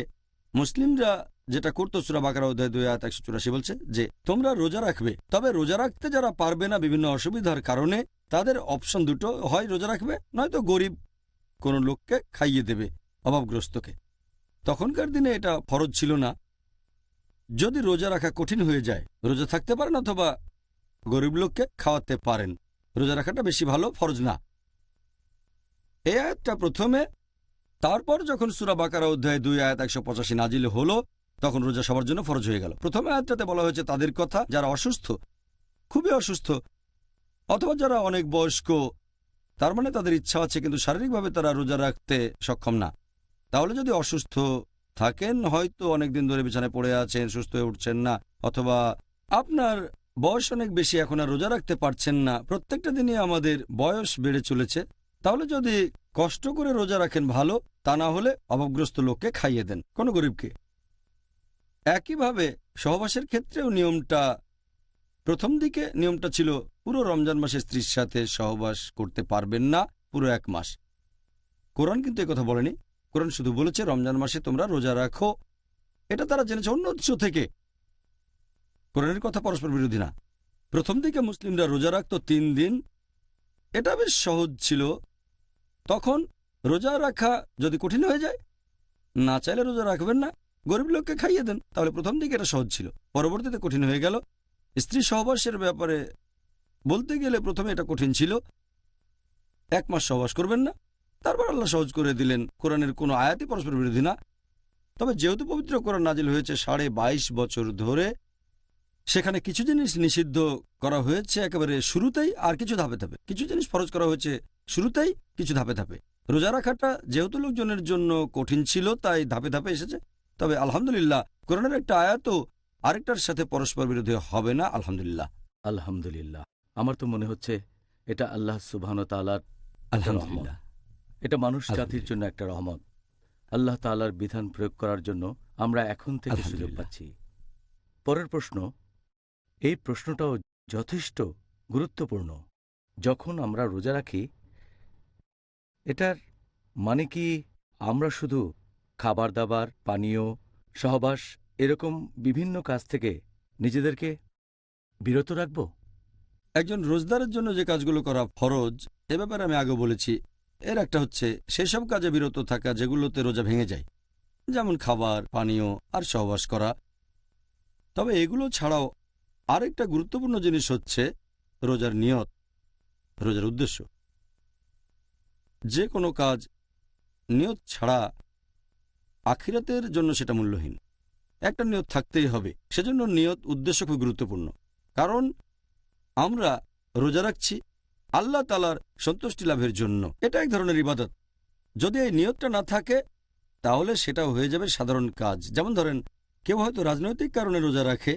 মুসলিমরা যেটা করতো সূরা বাকারা অধ্যায় 2 আয়াত 184 বলছে যে তোমরা রোজা রাখবে। তবে রোজা রাখতে যারা পারবে না বিভিন্ন অসুবিধার কারণে, তাদের অপশন দুটো, হয় রোজা রাখবে নয়তো গরিব কোনো লোককে খাইয়ে দেবে, অভাবগ্রস্তকে। তখনকার দিনে এটা ফরজ ছিল না। যদি রোজা রাখা কঠিন হয়ে যায়, রোজা থাকতে পারেন অথবা গরিব লোককে খাওয়াতে পারেন। রোজা রাখাটা বেশি ভালো, ফরজ না। এই আয়াতটা প্রথমে। তারপর যখন সূরা বাকারা অধ্যায় 2 আয়াত 185 নাজিল হলো তখন রোজা সবার জন্য ফরজ হয়ে গেল। প্রথম আয়াতটাতে বলা হয়েছে তাদের কথা যারা অসুস্থ, খুবই অসুস্থ, অথবা যারা অনেক বয়স্ক। তার মানে তাদের ইচ্ছা আছে কিন্তু শারীরিকভাবে তারা রোজা রাখতে সক্ষম না। তাহলে যদি অসুস্থ থাকেন, হয়তো অনেকদিন ধরে বিছানায় পড়ে আছেন, সুস্থ হয়ে উঠছেন না, অথবা আপনার বয়স অনেক বেশি, এখন আর রোজা রাখতে পারছেন না, প্রত্যেকটা দিনই আমাদের বয়স বেড়ে চলেছে, তাহলে যদি কষ্ট করে রোজা রাখেন ভালো, তা না হলে অভাবগ্রস্ত লোককে খাইয়ে দেন, কোনো গরিবকে। একইভাবে সহবাসের ক্ষেত্রেও প্রথম দিকে নিয়মটা ছিল পুরো রমজান মাসে স্ত্রীর সাথে সহবাস করতে পারবেন না পুরো 1 মাস। কোরআন কিন্তু একথা বলেনি, কোরআন শুধু বলেছে রমজান মাসে তোমরা রোজা রাখো। এটা তারা জেনেছে অন্য উৎস থেকে, কোরআনের কথা পরস্পর বিরোধী না। প্রথম দিকে মুসলিমরা রোজা রাখত 3 দিন, এটা বেশ সহজ ছিল। তখন রোজা রাখা যদি কঠিন হয়ে যায়, না চাইলে রোজা রাখবেন না, গরিব লোককে খাইয়ে দেন, তাহলে প্রথম দিকে এটা সহজ ছিল, পরবর্তীতে কঠিন হয়ে গেল। স্ত্রী সহবাসের ব্যাপারে বলতে গেলে প্রথমে এটা কঠিন ছিল, 1 মাস সহবাস করবেন না, তারপর আল্লাহ সহজ করে দিলেন। কোরআনের কোনো আয়াতই পরস্পর বিরোধী না। তবে যেহেতু পবিত্র কোরআন নাজিল হয়েছে 22.5 বছর ধরে, সেখানে কিছু জিনিস নিষিদ্ধ করা হয়েছে একেবারে শুরুতেই, আর কিছু ধাপে ধাপে। কিছু জিনিস ফরজ করা হয়েছে শুরুতেই, কিছু ধাপে ধাপে। রোজা রাখাটা যেহেতু লোকজনের জন্য কঠিন ছিল, তাই ধাপে ধাপে এসেছে। তবে আলহামদুলিল্লাহ, কোরআনের একটা আয়াতও আরেকটার সাথে পরস্পর বিরোধী হবে না, আলহামদুলিল্লাহ। আলহামদুলিল্লাহ। আমার তো মনে হচ্ছে এটা আল্লাহ সুবহান তাআলার আলহামদুলিল্লাহ। এটা মানুষ জাতির জন্য একটা রহমত। আল্লাহ তাআলার বিধান প্রয়োগ করার জন্য আমরা এখন থেকে সুযোগ আলহামদুলিল্লাহ। পাচ্ছি। পরের প্রশ্ন, এই প্রশ্নটাও যথেষ্ট গুরুত্বপূর্ণ। যখন আমরা রোজা রাখি, এটার মানে কি আমরা শুধু খাবার দাবার, পানীয়, সহবাস এরকম বিভিন্ন কাজ থেকে নিজেদেরকে বিরত রাখব? একজন রোজদারের জন্য যে কাজগুলো করা ফরজ, এ ব্যাপারে আমি আগে বলেছি। এর একটা হচ্ছে সেসব কাজে বিরত থাকা যেগুলোতে রোজা ভেঙে যায়, যেমন খাবার, পানীয় আর সহবাস করা। তবে এগুলো ছাড়াও আরেকটা গুরুত্বপূর্ণ জিনিস হচ্ছে রোজার নিয়ত, রোজার উদ্দেশ্য। যে কোনো কাজ নিয়ত ছাড়া আখিরাতের জন্য সেটা মূল্যহীন। একটা নিয়ত থাকতেই হবে। সেজন্য নিয়ত, উদ্দেশ্য খুব গুরুত্বপূর্ণ। কারণ আমরা রোজা রাখছি আল্লাহ তাআলার সন্তুষ্টি লাভের জন্য, এটা এক ধরনের ইবাদত। যদি এই নিয়তটা না থাকে, তাহলে সেটা হয়ে যাবে সাধারণ কাজ। যেমন ধরেন, কেউ হয়তো রাজনৈতিক কারণে রোজা রাখে,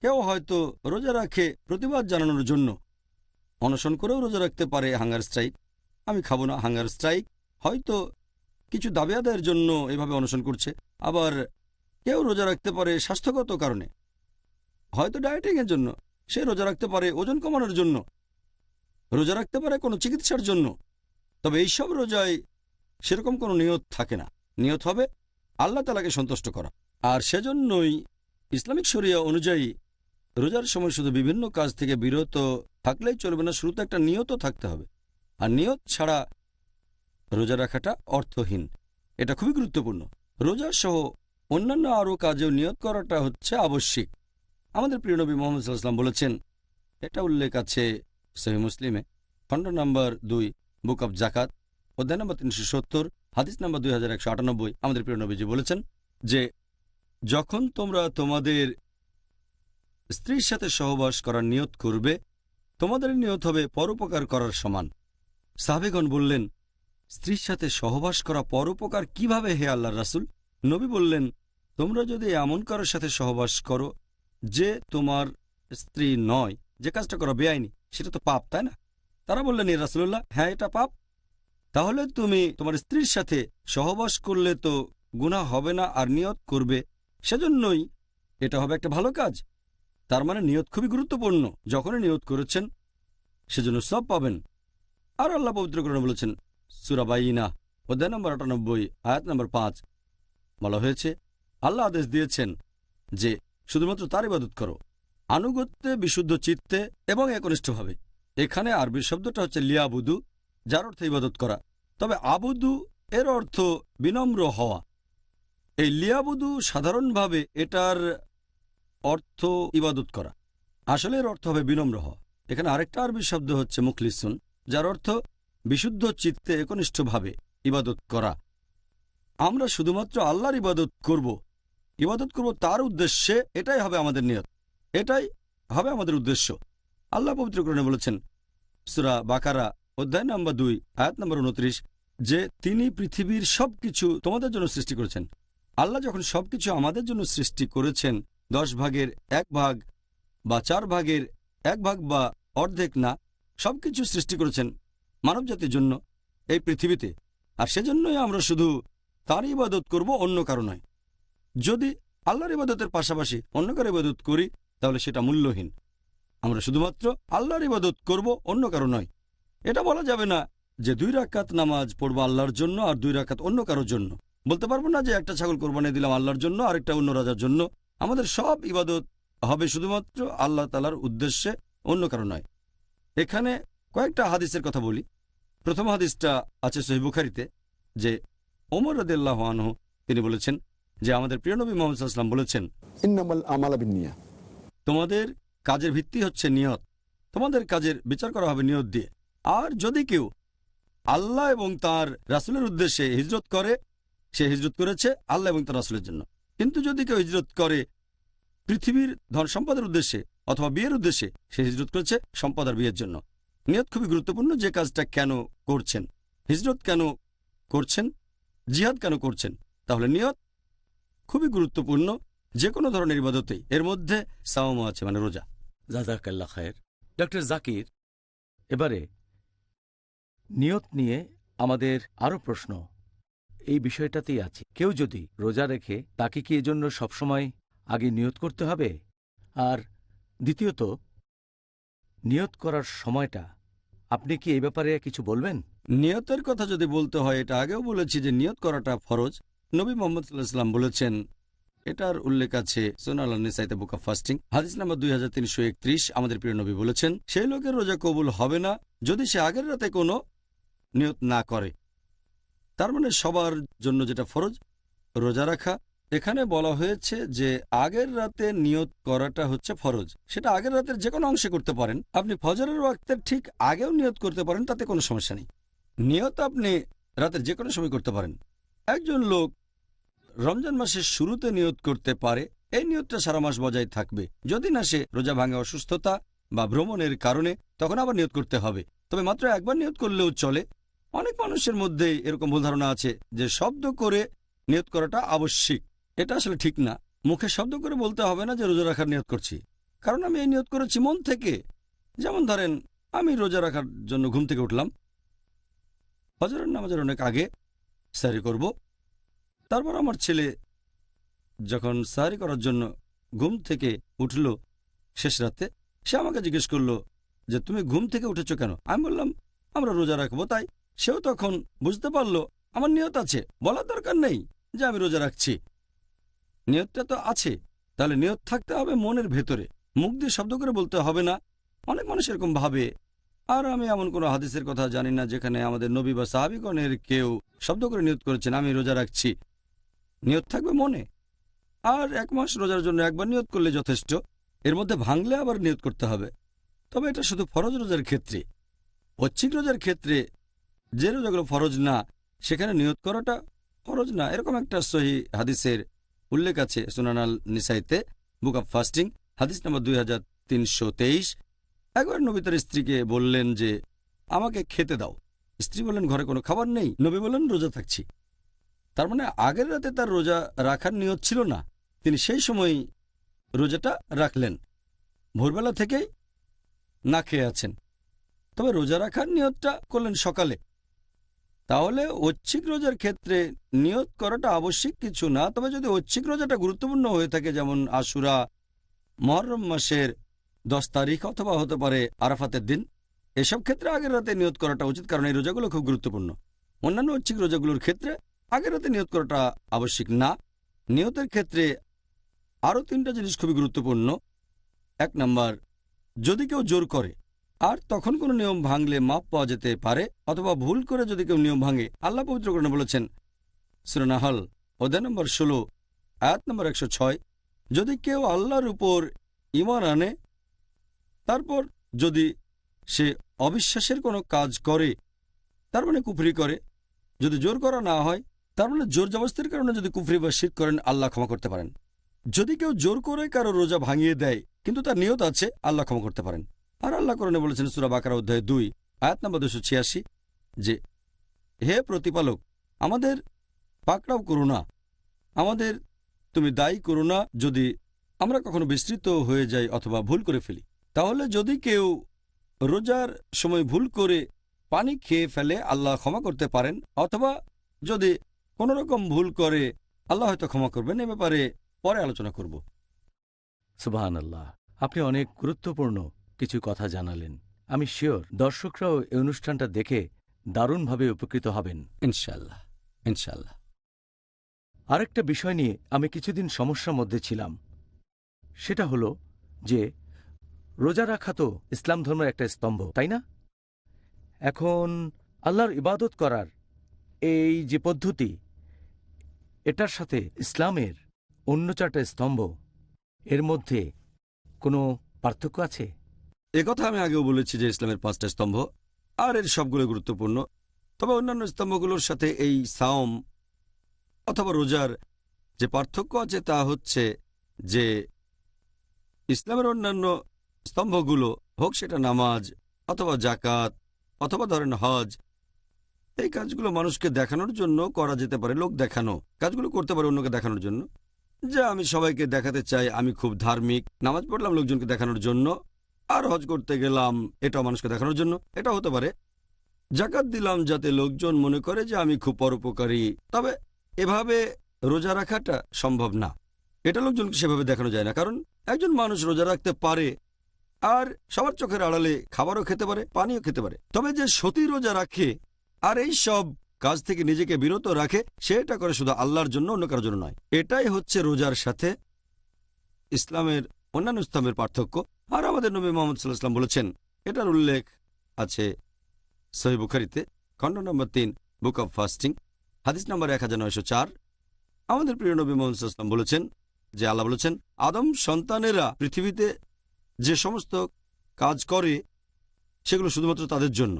কেউ হয়তো রোজা রাখে প্রতিবাদ জানানোর জন্য, অনশন করেও রোজা রাখতে পারে, হাঙ্গার স্ট্রাইক, আমি খাবো না হাঙ্গার স্ট্রাইক, হয়তো কিছু দাবি আদায়ের জন্য এভাবে অনশন করছে। আবার কেউ রোজা রাখতে পারে স্বাস্থ্যগত কারণে, হয়তো ডায়েটিংয়ের জন্য, সে রোজা রাখতে পারে ওজন কমানোর জন্য, রোজা রাখতে পারে কোনো চিকিৎসার জন্য। তবে এইসব রোজায় সেরকম কোনো নিয়ত থাকে না। নিয়ত হবে আল্লাহ তাআলাকে সন্তুষ্ট করা। আর সেজন্যই ইসলামিক শরিয়া অনুযায়ী রোজার সময় শুধু বিভিন্ন কাজ থেকে বিরত থাকলেই চলবে না, শুরুতে একটা নিয়তও থাকতে হবে। আর নিয়ত ছাড়া রোজা রাখাটা অর্থহীন। এটা খুবই গুরুত্বপূর্ণ। রোজা সহ অন্যান্য আরও কাজেও নিয়ত করাটা হচ্ছে আবশ্যিক। আমাদের প্রিয় নবী মুহাম্মদ সাল্লাল্লাহু আলাইহি ওয়াসাল্লাম বলেছেন, এটা উল্লেখ আছে সহিহ মুসলিমে, খণ্ড নম্বর 2, বুক অব জাকাত, অধ্যায় নম্বর 370, হাদিস নম্বর 2198। আমাদের প্রিয় নবীজি বলেছেন যে, যখন তোমরা তোমাদের স্ত্রীর সাথে সহবাস করার নিয়ত করবে, তোমাদের নিয়ত হবে পরোপকার করার সমান। সাহাবীগণ বললেন, স্ত্রীর সাথে সহবাস করা পরোপকার কিভাবে হে আল্লাহর রাসূল? নবী বললেন, তোমরা যদি এমন কারোর সাথে সহবাস করো যে তোমার স্ত্রী নয়, যে কাজটা করা বেআইনি, সেটা তো পাপ, তাই না? তারা বললেন, ইয়া রাসূলুল্লাহ, হ্যাঁ এটা পাপ। তাহলে তুমি তোমার স্ত্রীর সাথে সহবাস করলে তো গুনাহ হবে না, আর নিয়ত করবে, সেজন্যই এটা হবে একটা ভালো কাজ। তার মানে নিয়ত খুবই গুরুত্বপূর্ণ। যখনই নিয়ত করেছেন সেজন্য সব পাবেন। আর আল্লাহ পবিত্র কোরআনে বলেছেন, সূরা বাইয়িনা, অধ্যায় নম্বর 98, আয়াত নম্বর 5, বলা হয়েছে, আল্লাহ আদেশ দিয়েছেন যে শুধুমাত্র তার ইবাদত করো, আনুগত্যে, বিশুদ্ধ চিত্তে এবং একনিষ্ঠভাবে। এখানে আরবি শব্দটা হচ্ছে লিয়াবুদু, যার অর্থ ইবাদত করা। তবে আবুদু এর অর্থ বিনম্র হওয়া। এই লিয়াবুদু সাধারণভাবে এটার অর্থ ইবাদত করা, আসলে এর অর্থ হবে বিনম্র হওয়া। এখানে আরেকটা আরবি শব্দ হচ্ছে মুখলিসুন, যার অর্থ বিশুদ্ধ চিত্তে একনিষ্ঠভাবে ইবাদত করা। আমরা শুধুমাত্র আল্লাহর ইবাদত করব তার উদ্দেশ্যে, এটাই হবে আমাদের নিয়ত, এটাই হবে আমাদের উদ্দেশ্য। আল্লাহ পবিত্র কোরআনে বলেছেন, সূরা বাকারা, অধ্যায় নম্বর 2, আয়াত নম্বর 29, যে তিনি পৃথিবীর সবকিছু তোমাদের জন্য সৃষ্টি করেছেন। আল্লাহ যখন সবকিছু আমাদের জন্য সৃষ্টি করেছেন, 10 ভাগের 1 ভাগ বা 4 ভাগের 1 ভাগ বা অর্ধেক না, সবকিছু সৃষ্টি করেছেন মানবজাতির জন্য এই পৃথিবীতে। আর সেজন্যই আমরা শুধু তাঁর ইবাদত করব, অন্য কারো নয়। যদি আল্লাহর ইবাদতের পাশাপাশি অন্য কারো ইবাদত করি তাহলে সেটা মূল্যহীন। আমরা শুধুমাত্র আল্লাহর ইবাদত করব, অন্য কারো নয়। এটা বলা যাবে না যে 2 রাকাত নামাজ পড়বো আল্লাহর জন্য আর 2 রাকাত অন্য কারোর জন্য। বলতে পারবো না যে একটা ছাগল কোরবানি দিলাম আল্লাহর জন্য আর একটা অন্য রাজার জন্য। আমাদের সব ইবাদত হবে শুধুমাত্র আল্লাহ তাআলার উদ্দেশ্যে, অন্য কারো নয়। এখানে কয়েকটা হাদিসের কথা বলি। প্রথম হাদিসটা আছে সহিহ বুখারীতে, যে ওমর রাদিয়াল্লাহু আনহু তিনি বলেছেন যে আমাদের প্রিয় নবী মুহাম্মদ সাল্লাল্লাহু আলাইহি ওয়াসাল্লাম বলেছেন, ইন্নামাল আমালা বিন্নিয়া। তোমাদের কাজের ভিত্তি হচ্ছে নিয়ত। তোমাদের কাজের বিচার করা হবে নিয়ত দিয়ে। আর যদি কেউ আল্লাহ এবং তার রাসূলের উদ্দেশ্যে হিজরত করে, সে হিজরত করেছে আল্লাহ এবং তার রাসূলের জন্য। কিন্তু যদি কেউ হিজরত করে পৃথিবীর ধন সম্পদের উদ্দেশ্যে অথবা বিয়ের উদ্দেশ্যে, সে হিজরত করেছে সম্পদ আর বিয়ের জন্য। নিয়ত খুবই গুরুত্বপূর্ণ। যে কাজটা কেন করছেন, হিজরত কেন করছেন, জিহাদ কেন করছেন, তাহলে নিয়ত খুবই গুরুত্বপূর্ণ যে কোনো ধরনের ইবাদতেই। এর মধ্যে সাওমও আছে, মানে রোজা। জাযাকাল্লাহ খায়ের। ডক্টর জাকির, এবারে নিয়ত নিয়ে আমাদের আরও প্রশ্ন এই বিষয়টাতেই আছে। কেউ যদি রোজা রেখে তাকে কি এজন্য সবসময় আগে নিয়ত করতে হবে? আর দ্বিতীয়ত, নিয়ত করার সময়টা আপনি কি এই ব্যাপারে কিছু বলবেন? নিয়তের কথা যদি বলতে হয়, এটা আগেও বলেছি যে নিয়ত করাটা ফরজ। নবী মুহাম্মদ সাল্লাল্লাহু আলাইহি ওয়াসাল্লাম বলেছেন, এটার উল্লেখ আছে সুনান আন-নিসাইতে বুক অফ ফাস্টিং, হাদিস নাম্বার 2331। আমাদের প্রিয় নবী বলেছেন, সেই লোকের রোজা কবুল হবে না যদি সে আগের রাতে কোনো নিয়ত না করে। তার মানে সবার জন্য যেটা ফরজ, রোজা রাখা। এখানে বলা হয়েছে যে আগের রাতে নিয়ত করাটা হচ্ছে ফরজ। সেটা আগের রাতের যে কোনো অংশে করতে পারেন। আপনি ফজরের ওয়াক্তের ঠিক আগেও নিয়ত করতে পারেন, তাতে কোনো সমস্যা নেই। নিয়ত আপনি রাতের যে কোনো সময় করতে পারেন। একজন লোক রমজান মাসের শুরুতে নিয়ত করতে পারে, এই নিয়তটা সারা মাস বজায় থাকবে। যদি না সে রোজা ভাঙে অসুস্থতা বা ভ্রমণের কারণে, তখন আবার নিয়ত করতে হবে। তবে মাত্র একবার নিয়ত করলেও চলে। অনেক মানুষের মধ্যে এরকম ভুল ধারণা আছে যে শব্দ করে নিয়ত করাটা আবশ্যিক। এটা আসলে ঠিক না। মুখে শব্দ করে বলতে হবে না যে রোজা রাখার নিয়ত করছি, কারণ আমি এই নিয়ত করেছি মন থেকে। যেমন ধরেন, আমি রোজা রাখার জন্য ঘুম থেকে উঠলাম, ফজরের নামাজের অনেক আগে সাহরি করব। তারপর আমার ছেলে যখন সাহরি করার জন্য ঘুম থেকে উঠল শেষ রাতে, সে আমাকে জিজ্ঞেস করলো যে তুমি ঘুম থেকে উঠেছো কেন? আমি বললাম আমরা রোজা রাখবো তাই। সেও তখন বুঝতে পারলো আমার নিয়ত আছে, বলার দরকার নেই যে আমি রোজা রাখছি। নিয়তটা তো আছে। তাহলে নিয়ত থাকতে হবে মনের ভেতরে, মুখ দিয়ে শব্দ করে বলতে হবে না। অনেক মানুষ এরকম ভাবে। আর আমি এমন কোনো হাদিসের কথা জানি না যেখানে আমাদের নবী বা সাহাবীগণের কেউ শব্দ করে নিয়ত করেছেন আমি রোজা রাখছি। নিয়ত থাকবে মনে। আর 1 মাস রোজার জন্য একবার নিয়ত করলে যথেষ্ট। এর মধ্যে ভাঙলে আবার নিয়ত করতে হবে। তবে এটা শুধু ফরজ রোজার ক্ষেত্রে। ঐচ্ছিক রোজার ক্ষেত্রে যে রোজাগুলো ফরজ না, সেখানে নিয়ত করাটা ফরজ না। এরকম একটা সহিহ হাদিসের উল্লেখ আছে সুনান আল-নিসাইতে বুক অফ ফাস্টিং, হাদিস নম্বর 2323। একবার নবী তার স্ত্রীকে বললেন যে আমাকে খেতে দাও। স্ত্রী বললেন ঘরে কোনো খাবার নেই। নবী বললেন রোজা থাকছি। তার মানে আগের রাতে তার রোজা রাখার নিয়ত ছিল না, তিনি সেই সময় রোজাটা রাখলেন। ভোরবেলা থেকেই না খেয়ে আছেন, তবে রোজা রাখার নিয়তটা করলেন সকালে। তাহলে ঐচ্ছিক রোজার ক্ষেত্রে নিয়ত করাটা আবশ্যিক কিছু না। তবে যদি ঐচ্ছিক রোজাটা গুরুত্বপূর্ণ হয়ে থাকে, যেমন আশুরা, মুহররম মাসের 10 তারিখ অথবা হতে পারে আরাফাতের দিন, এসব ক্ষেত্রে আগের রাতে নিয়ত করাটা উচিত, কারণ এই রোজাগুলো খুব গুরুত্বপূর্ণ। অন্যান্য ঐচ্ছিক রোজাগুলোর ক্ষেত্রে আগের রাতে নিয়ত করাটা আবশ্যিক না। নিয়তের ক্ষেত্রে আরও 3টা জিনিস খুবই গুরুত্বপূর্ণ। 1 নাম্বার, যদি কেউ জোর করে আর তখন কোনো নিয়ম ভাঙলে মাপ পাওয়া যেতে পারে, অথবা ভুল করে যদি কেউ নিয়ম ভাঙে, আল্লাহ পবিত্র কোরআনে বলেছেন সূরা নাহল অধ্যায় নম্বর 16 আয়াত নম্বর 106, যদি কেউ আল্লাহর উপর ঈমান আনে তারপর যদি সে অবিশ্বাসের কোনো কাজ করে, তার মানে কুফরি করে। যদি জোর করা না হয়, তার মানে জোর জবরদস্তির কারণে যদি কুফরি বা শিরক করেন, আল্লাহ ক্ষমা করতে পারেন। যদি কেউ জোর করে কারো রোজা ভাঙিয়ে দেয় কিন্তু তার নিয়ত আছে, আল্লাহ ক্ষমা করতে পারেন। আর আল্লাহ কোরআনে বলেছেন সূরা বাকারা অধ্যায় 2 আয়াত নম্বর 286 যে হে প্রতিপালক, আমাদের পাকড়াও করো না, আমাদের তুমি দায়ী করো না যদি আমরা কখনো বিস্তৃত হয়ে যাই অথবা ভুল করে ফেলি। তাহলে যদি কেউ রোজার সময় ভুল করে পানি খেয়ে ফেলে, আল্লাহ ক্ষমা করতে পারেন, অথবা যদি কোনো রকম ভুল করে, আল্লাহ হয়তো ক্ষমা করবেন। এ ব্যাপারে পরে আলোচনা করব। সুবহানাল্লাহ, আপনি অনেক গুরুত্বপূর্ণ কিছু কথা জানালেন। আমি শিওর দর্শকরাও এই অনুষ্ঠানটা দেখে দারুণভাবে উপকৃত হবেন ইনশাআল্লাহ, ইনশাআল্লাহ। আরেকটা বিষয় নিয়ে আমি কিছুদিন সমস্যার মধ্যে ছিলাম। সেটা হলো যে রোজা রাখা তো ইসলাম ধর্মের একটা স্তম্ভ, তাই না? এখন আল্লাহর ইবাদত করার এই যে পদ্ধতি, এটার সাথে ইসলামের অন্য 4টা স্তম্ভ, এর মধ্যে কোনো পার্থক্য আছে? কথা আমি আগেও বলেছি যে ইসলামের 5টা স্তম্ভ, আর এর সবগুলো গুরুত্বপূর্ণ। তবে অন্যান্য স্তম্ভগুলোর সাথে এই সাওম অথবা রোজার যে পার্থক্য আছে তা হচ্ছে যে ইসলামের অন্যান্য স্তম্ভগুলো, হোক সেটা নামাজ অথবা জাকাত অথবা ধরেন হজ, এই কাজগুলো মানুষকে দেখানোর জন্য করা যেতে পারে। লোক দেখানো কাজগুলো করতে পারে অন্যকে দেখানোর জন্য, যে আমি সবাইকে দেখাতে চাই আমি খুব ধার্মিক। নামাজ পড়লাম লোকজনকে দেখানোর জন্য, আর হজ করতে গেলাম এটাও মানুষকে দেখানোর জন্য, এটা হতে পারে। জাকাত দিলাম যাতে লোকজন মনে করে যে আমি খুব পরোপকারী। তবে এভাবে রোজা রাখাটা সম্ভব না, এটা লোকজনকে সেভাবে দেখানো যায় না। কারণ একজন মানুষ রোজা রাখতে পারে আর সবার চোখের আড়ালে খাবারও খেতে পারে, পানিও খেতে পারে। তবে যে সতী রোজা রাখে আর এই সব কাজ থেকে নিজেকে বিরত রাখে, সেটা করে শুধু আল্লাহর জন্য, অন্য কারোর জন্য নয়। এটাই হচ্ছে রোজার সাথে ইসলামের অন্যান্য স্তম্ভের পার্থক্য। আর আমাদের নবী মুহাম্মদ সাল্লাল্লাহু আলাইহি ওয়াসাল্লাম বলেছেন, এটার উল্লেখ আছে সহিহ বুখারীতে, খণ্ড নম্বর 3, বুক অব ফাস্টিং, হাদিস নম্বর 1904। আমাদের প্রিয় নবী মুহাম্মদ সাল্লাল্লাহু আলাইহি ওয়াসাল্লাম বলেছেন যে আল্লাহ বলেছেন, আদম সন্তানেরা পৃথিবীতে যে সমস্ত কাজ করে সেগুলো শুধুমাত্র তাদের জন্য,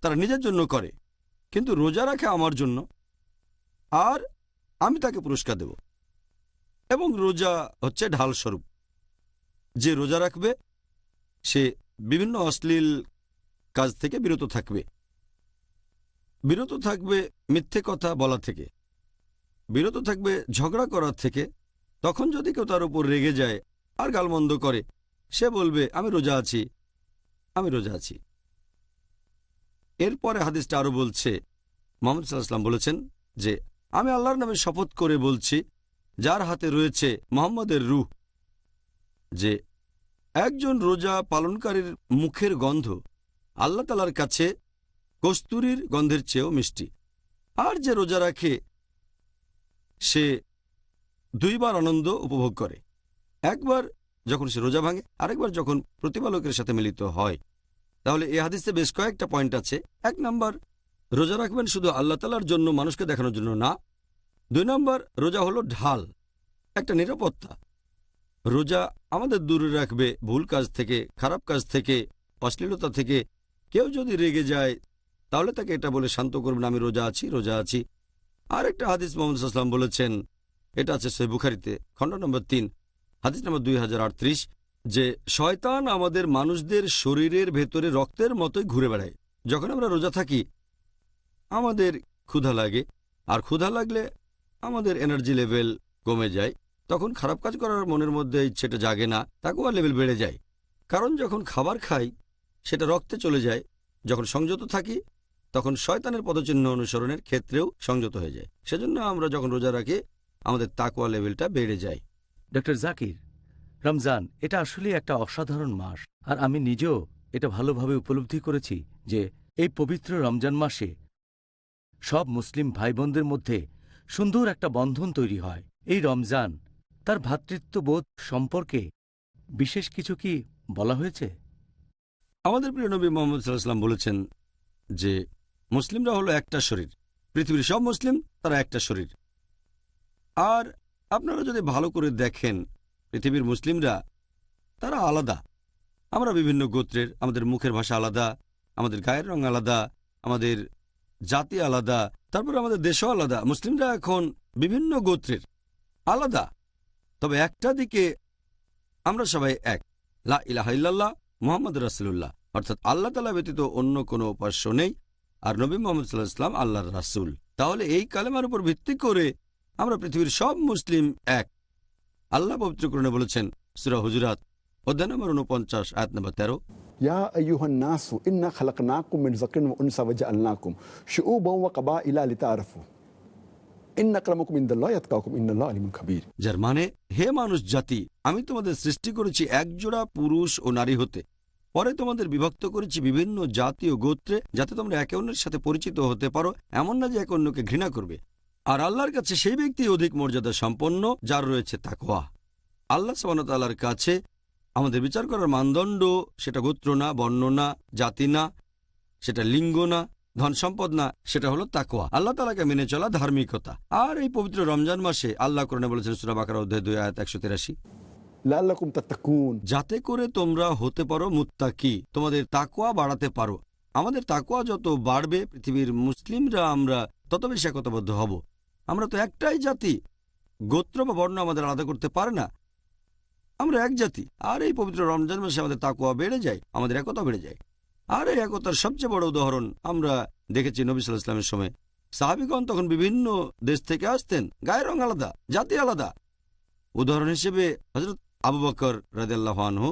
তারা নিজের জন্য করে, কিন্তু রোজা রাখে আমার জন্য, আর আমি তাকে পুরস্কার দেব। এবং রোজা হচ্ছে ঢাল স্বরূপ। যে রোজা রাখবে সে বিভিন্ন অশ্লীল কাজ থেকে বিরত থাকবে, বিরত থাকবে মিথ্যে কথা বলা থেকে, বিরত থাকবে ঝগড়া করার থেকে। তখন যদি কেউ তার উপর রেগে যায় আর গালমন্দ করে, সে বলবে আমি রোজা আছি, আমি রোজা আছি। এরপরে হাদিসটা আরো বলছে, মুহাম্মদ সাল্লাল্লাহু আলাইহি ওয়াসাল্লাম বলেছেন যে আমি আল্লাহর নামে শপথ করে বলছি, যার হাতে রয়েছে মুহাম্মদের রূহ, যে একজন রোজা পালনকারীর মুখের গন্ধ আল্লাহ তাআলার কাছে কস্তুরীর গন্ধের চেয়েও মিষ্টি। আর যে রোজা রাখে সে 2 বার আনন্দ উপভোগ করে, একবার যখন সে রোজা ভাঙে, আরেকবার যখন প্রতিপালকের সাথে মিলিত হয়। তাহলে এই হাদিসে বেশ কয়েকটা পয়েন্ট আছে। 1 নম্বর, রোজা রাখবেন শুধু আল্লাহ তাআলার জন্য, মানুষকে দেখানোর জন্য না। 2 নম্বর, রোজা হলো ঢাল, একটা নিরাপত্তা। রোজা আমাদের দূরে রাখবে ভুল কাজ থেকে, খারাপ কাজ থেকে, অশ্লীলতা থেকে। কেউ যদি রেগে যায় তাহলে তাকে এটা বলে শান্ত করবেন, আমি রোজা আছি, রোজা আছি। আর একটা হাদিস মুহাম্মদ সাল্লাল্লাহু আলাইহি ওয়াসাল্লাম বলেছেন, এটা আছে সহিহ বুখারীতে, খণ্ড নম্বর 3, হাদিস নম্বর 2038, যে শয়তান আমাদের মানুষদের শরীরের ভেতরে রক্তের মতোই ঘুরে বেড়ায়। যখন আমরা রোজা থাকি আমাদের ক্ষুধা লাগে, আর ক্ষুধা লাগলে আমাদের এনার্জি লেভেল কমে যায়। তখন খারাপ কাজ করার মনের মধ্যে ইচ্ছেটা জাগে না, তাকওয়ার লেভেল বেড়ে যায়। কারণ যখন খাবার খাই সেটা রক্তে চলে যায়। যখন সংযত থাকি তখন শয়তানের পদচিহ্ন অনুসরণের ক্ষেত্রেও সংযত হয়ে যায়। সেজন্য আমরা যখন রোজা রাখি আমাদের তাকওয়া লেভেলটা বেড়ে যায়। ডক্টর জাকির, রমজান এটা আসলে একটা অসাধারণ মাস, আর আমি নিজেও এটা ভালোভাবে উপলব্ধি করেছি যে এই পবিত্র রমজান মাসে সব মুসলিম ভাই বোনদের মধ্যে সুন্দর একটা বন্ধন তৈরি হয়। এই রমজান তার ভ্রাতৃত্ববোধ সম্পর্কে বিশেষ কিছু কি বলা হয়েছে? আমাদের প্রিয় নবী মুহাম্মদ সাল্লাল্লাহু আলাইহি ওয়াসাল্লাম বলেছেন যে মুসলিমরা হলো একটা শরীর, পৃথিবীর সব মুসলিম তারা একটা শরীর। আর আপনারা যদি ভালো করে দেখেন পৃথিবীর মুসলিমরা তারা আলাদা। আমরা বিভিন্ন গোত্রের, আমাদের মুখের ভাষা আলাদা, আমাদের গায়ের রং আলাদা, আমাদের জাতি আলাদা, তারপর আমাদের দেশও আলাদা। মুসলিমরা এখন বিভিন্ন গোত্রের, আলাদা, তবে একটা দিকে আমরা সবাই এক, লা ইলাহা ইল্লাল্লাহ মুহাম্মাদুর রাসূলুল্লাহ, অর্থাৎ আল্লাহ তাআলা ব্যতীত অন্য কোনো উপাস্য নেই, আর নবী মুহাম্মদ সাল্লাল্লাহু আলাইহি ওয়াসাল্লাম আল্লাহর রাসূল। তাহলে এই কালেমার উপর ভিত্তি করে আমরা পৃথিবীর সব মুসলিম এক। আল্লাহ পবিত্র কোরআনে বলেছেন, সূরা হুজুরাত অধ্যায় নম্বর 49 আয়াত নম্বর 13। या अय्युहन नासु इन्ना खलकनाकुम मिन ज़करिन व उनसा वजअलनाकुम शुऊबन व क़बाइला लिताअरफू इन्न अक्रमकुम इनदल्लाहि अतकाकुम इन्नल्लाहा अलीमुन खबीर। যার মানে, হে মানুষ জাতি, আমি তোমাদের সৃষ্টি করেছি একজোড়া পুরুষ ও নারী হতে, পরে তোমাদের বিভক্ত করেছি বিভিন্ন জাতি ও গোত্রে, যাতে তোমরা একে অন্যের সাথে পরিচিত হতে পারো, এমন না যে একে অন্যকে ঘৃণা করবে। আর আল্লাহর কাছে সেই ব্যক্তি অধিক মর্যাদা সম্পন্ন যার রয়েছে তাকওয়া। আল্লাহ সুবহানাহু ওয়া তাআলার কাছে আমাদের বিচার করার মানদণ্ড সেটা গোত্র না, বর্ণ না, জাতি না, সেটা লিঙ্গ না, ধন সম্পদ না, সেটা হলো তাকওয়া, আল্লাহ তাআলাকে মেনে চলা, ধার্মিকতা। আর এই পবিত্র রমজান মাসে আল্লাহ কোরআনে বলেছেন সূরা বাকারা অধ্যায় 2 আয়াত 183, लाअल्लकुम तत्तकुन, যাতে করে তোমরা হতে পারো মুত্তাকি, তোমাদের তাকওয়া বাড়াতে পারো। আমাদের তাকওয়া যত বাড়বে, পৃথিবীর মুসলিমরা আমরা তত বেশি একতাবদ্ধ হব। আমরা তো একটাই জাতি, গোত্র বা বর্ণ আমাদের আলাদা করতে পারে না, আমরা এক জাতি। আর এই পবিত্র রমজান মাসে আমাদের তাকওয়া বেড়ে যায়, আমাদের একতা বেড়ে যায়। আর এই একতার সবচেয়ে বড় উদাহরণ আমরা দেখেছি নবী সাল্লাল্লাহু আলাইহি ওয়াসাল্লামের সময়। সাহাবীগণ তখন বিভিন্ন দেশ থেকে আসতেন, গায়ের রং আলাদা, জাতি আলাদা। উদাহরণ হিসেবে হযরত আবু বকর রাদিয়াল্লাহু আনহু,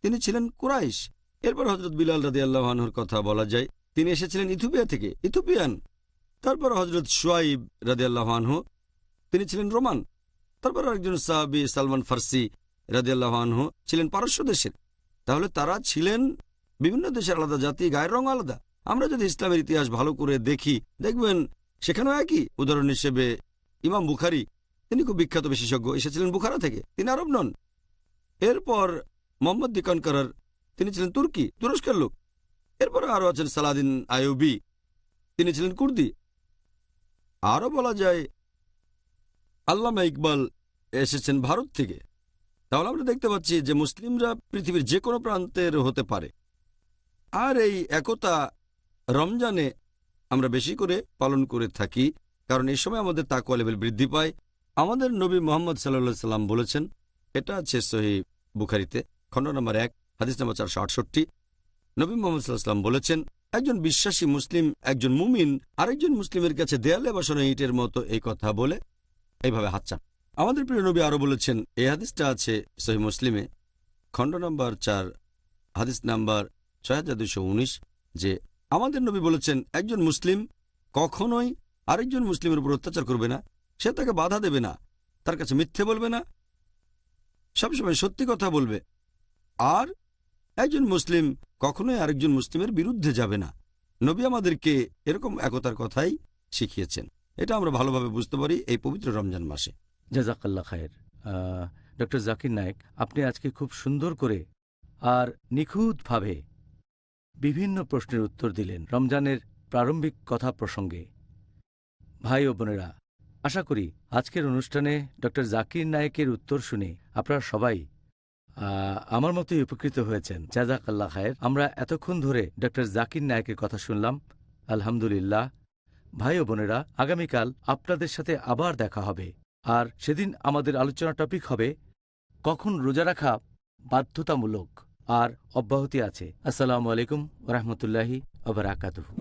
তিনি ছিলেন কুরাইশ। এরপর হযরত বিলাল রাদিয়াল্লাহু আনহুর কথা বলা যায়, তিনি এসেছিলেন ইথিওপিয়া থেকে, ইথিওপিয়ান। তারপর হযরত শুআইব রাদিয়াল্লাহু আনহু, তিনি ছিলেন রোমান। তারপর আরেকজন সাহাবী সালমান ফার্সি রাদিয়াল্লাহু আনহু ছিলেন পারস্য দেশের। তাহলে তারা ছিলেন বিভিন্ন দেশের আলাদা জাতি, গায়ের রং আলাদা। আমরা যদি ইসলামের ইতিহাস ভালো করে দেখি, দেখবেন সেখানেও একই। উদাহরণ হিসেবে ইমাম বুখারী, তিনি খুব বিখ্যাত বিশেষজ্ঞ, এসেছিলেন বুখারা থেকে, তিনি আরব নন। এরপর মোহাম্মদ দি কনকারার, তিনি ছিলেন তুরস্কের লোক। এরপর আরও আছেন সালাদিন আইয়ুবী, তিনি ছিলেন কুর্দি। আরও বলা যায় আল্লামা ইকবাল এসেছেন ভারত থেকে। তাহলে আমরা দেখতে পাচ্ছি যে মুসলিমরা পৃথিবীর যে কোনো প্রান্তের হতে পারে। আর এই একতা রমজানে আমরা বেশি করে পালন করে থাকি, কারণ এই সময় আমাদের তাকওয়া লেভেল বৃদ্ধি পায়। আমাদের নবী মুহাম্মদ সাল্লাল্লাহু আলাইহি সাল্লাম বলেছেন, এটা আছে সহিহ বুখারীতে খণ্ড নম্বর 1 হাদিস নম্বর 468, নবী মুহাম্মদ সাল্লাল্লাহু আলাইহি সাল্লাম বলেছেন, একজন বিশ্বাসী মুসলিম একজন মুমিন আরেকজন মুসলিমের কাছে দেয়ালে বসানো ইটের মতো, এই কথা বলে এইভাবে হাত চাপ। আমাদের প্রিয় নবী আরো বলেছেন, এই হাদিসটা আছে সহিহ মুসলিমে খণ্ড নম্বর 4 হাদিস নাম্বার 6219, যে আমাদের নবী বলেছেন, একজন মুসলিম কখনোই আরেকজন মুসলিমের উপর অত্যাচার করবে না, সে তাকে বাধা দেবে না, তার কাছে মিথ্যে বলবে না, সবসময় সত্যি কথা বলবে। আর একজন মুসলিম কখনোই আরেকজন মুসলিমের বিরুদ্ধে যাবে না। নবী আমাদেরকে এরকম একতার কথাই শিখিয়েছেন। এটা আমরা ভালোভাবে বুঝতে পারি এই পবিত্র রমজান মাসে। জাযাকাল্লাহ খায়ের। ডক্টর জাকির নায়েক, আপনি আজকে খুব সুন্দর করে আর নিখুঁতভাবে বিভিন্ন প্রশ্নের উত্তর দিলেন রমজানের প্রারম্ভিক কথা প্রসঙ্গে। ভাই ও বোনেরা, আশা করি আজকের অনুষ্ঠানে ডক্টর জাকির নায়েকের উত্তর শুনে আপনারা সবাই আমার মতোই উপকৃত হয়েছেন। জাযাকাল্লাহ খায়ের। আমরা এতক্ষণ ধরে ডক্টর জাকির নায়েকের কথা শুনলাম, আলহামদুলিল্লাহ। ভাই ও বোনেরা, আগামীকাল আপনাদের সাথে আবার দেখা হবে। আর সেদিন আমাদের আলোচনা টপিক হবে কখন রোজা রাখা বাধ্যতামূলক আর অব্যাহতি আছে। আসসালামু আলাইকুম ওয়া রাহমাতুল্লাহি ওয়া বারাকাতুহু।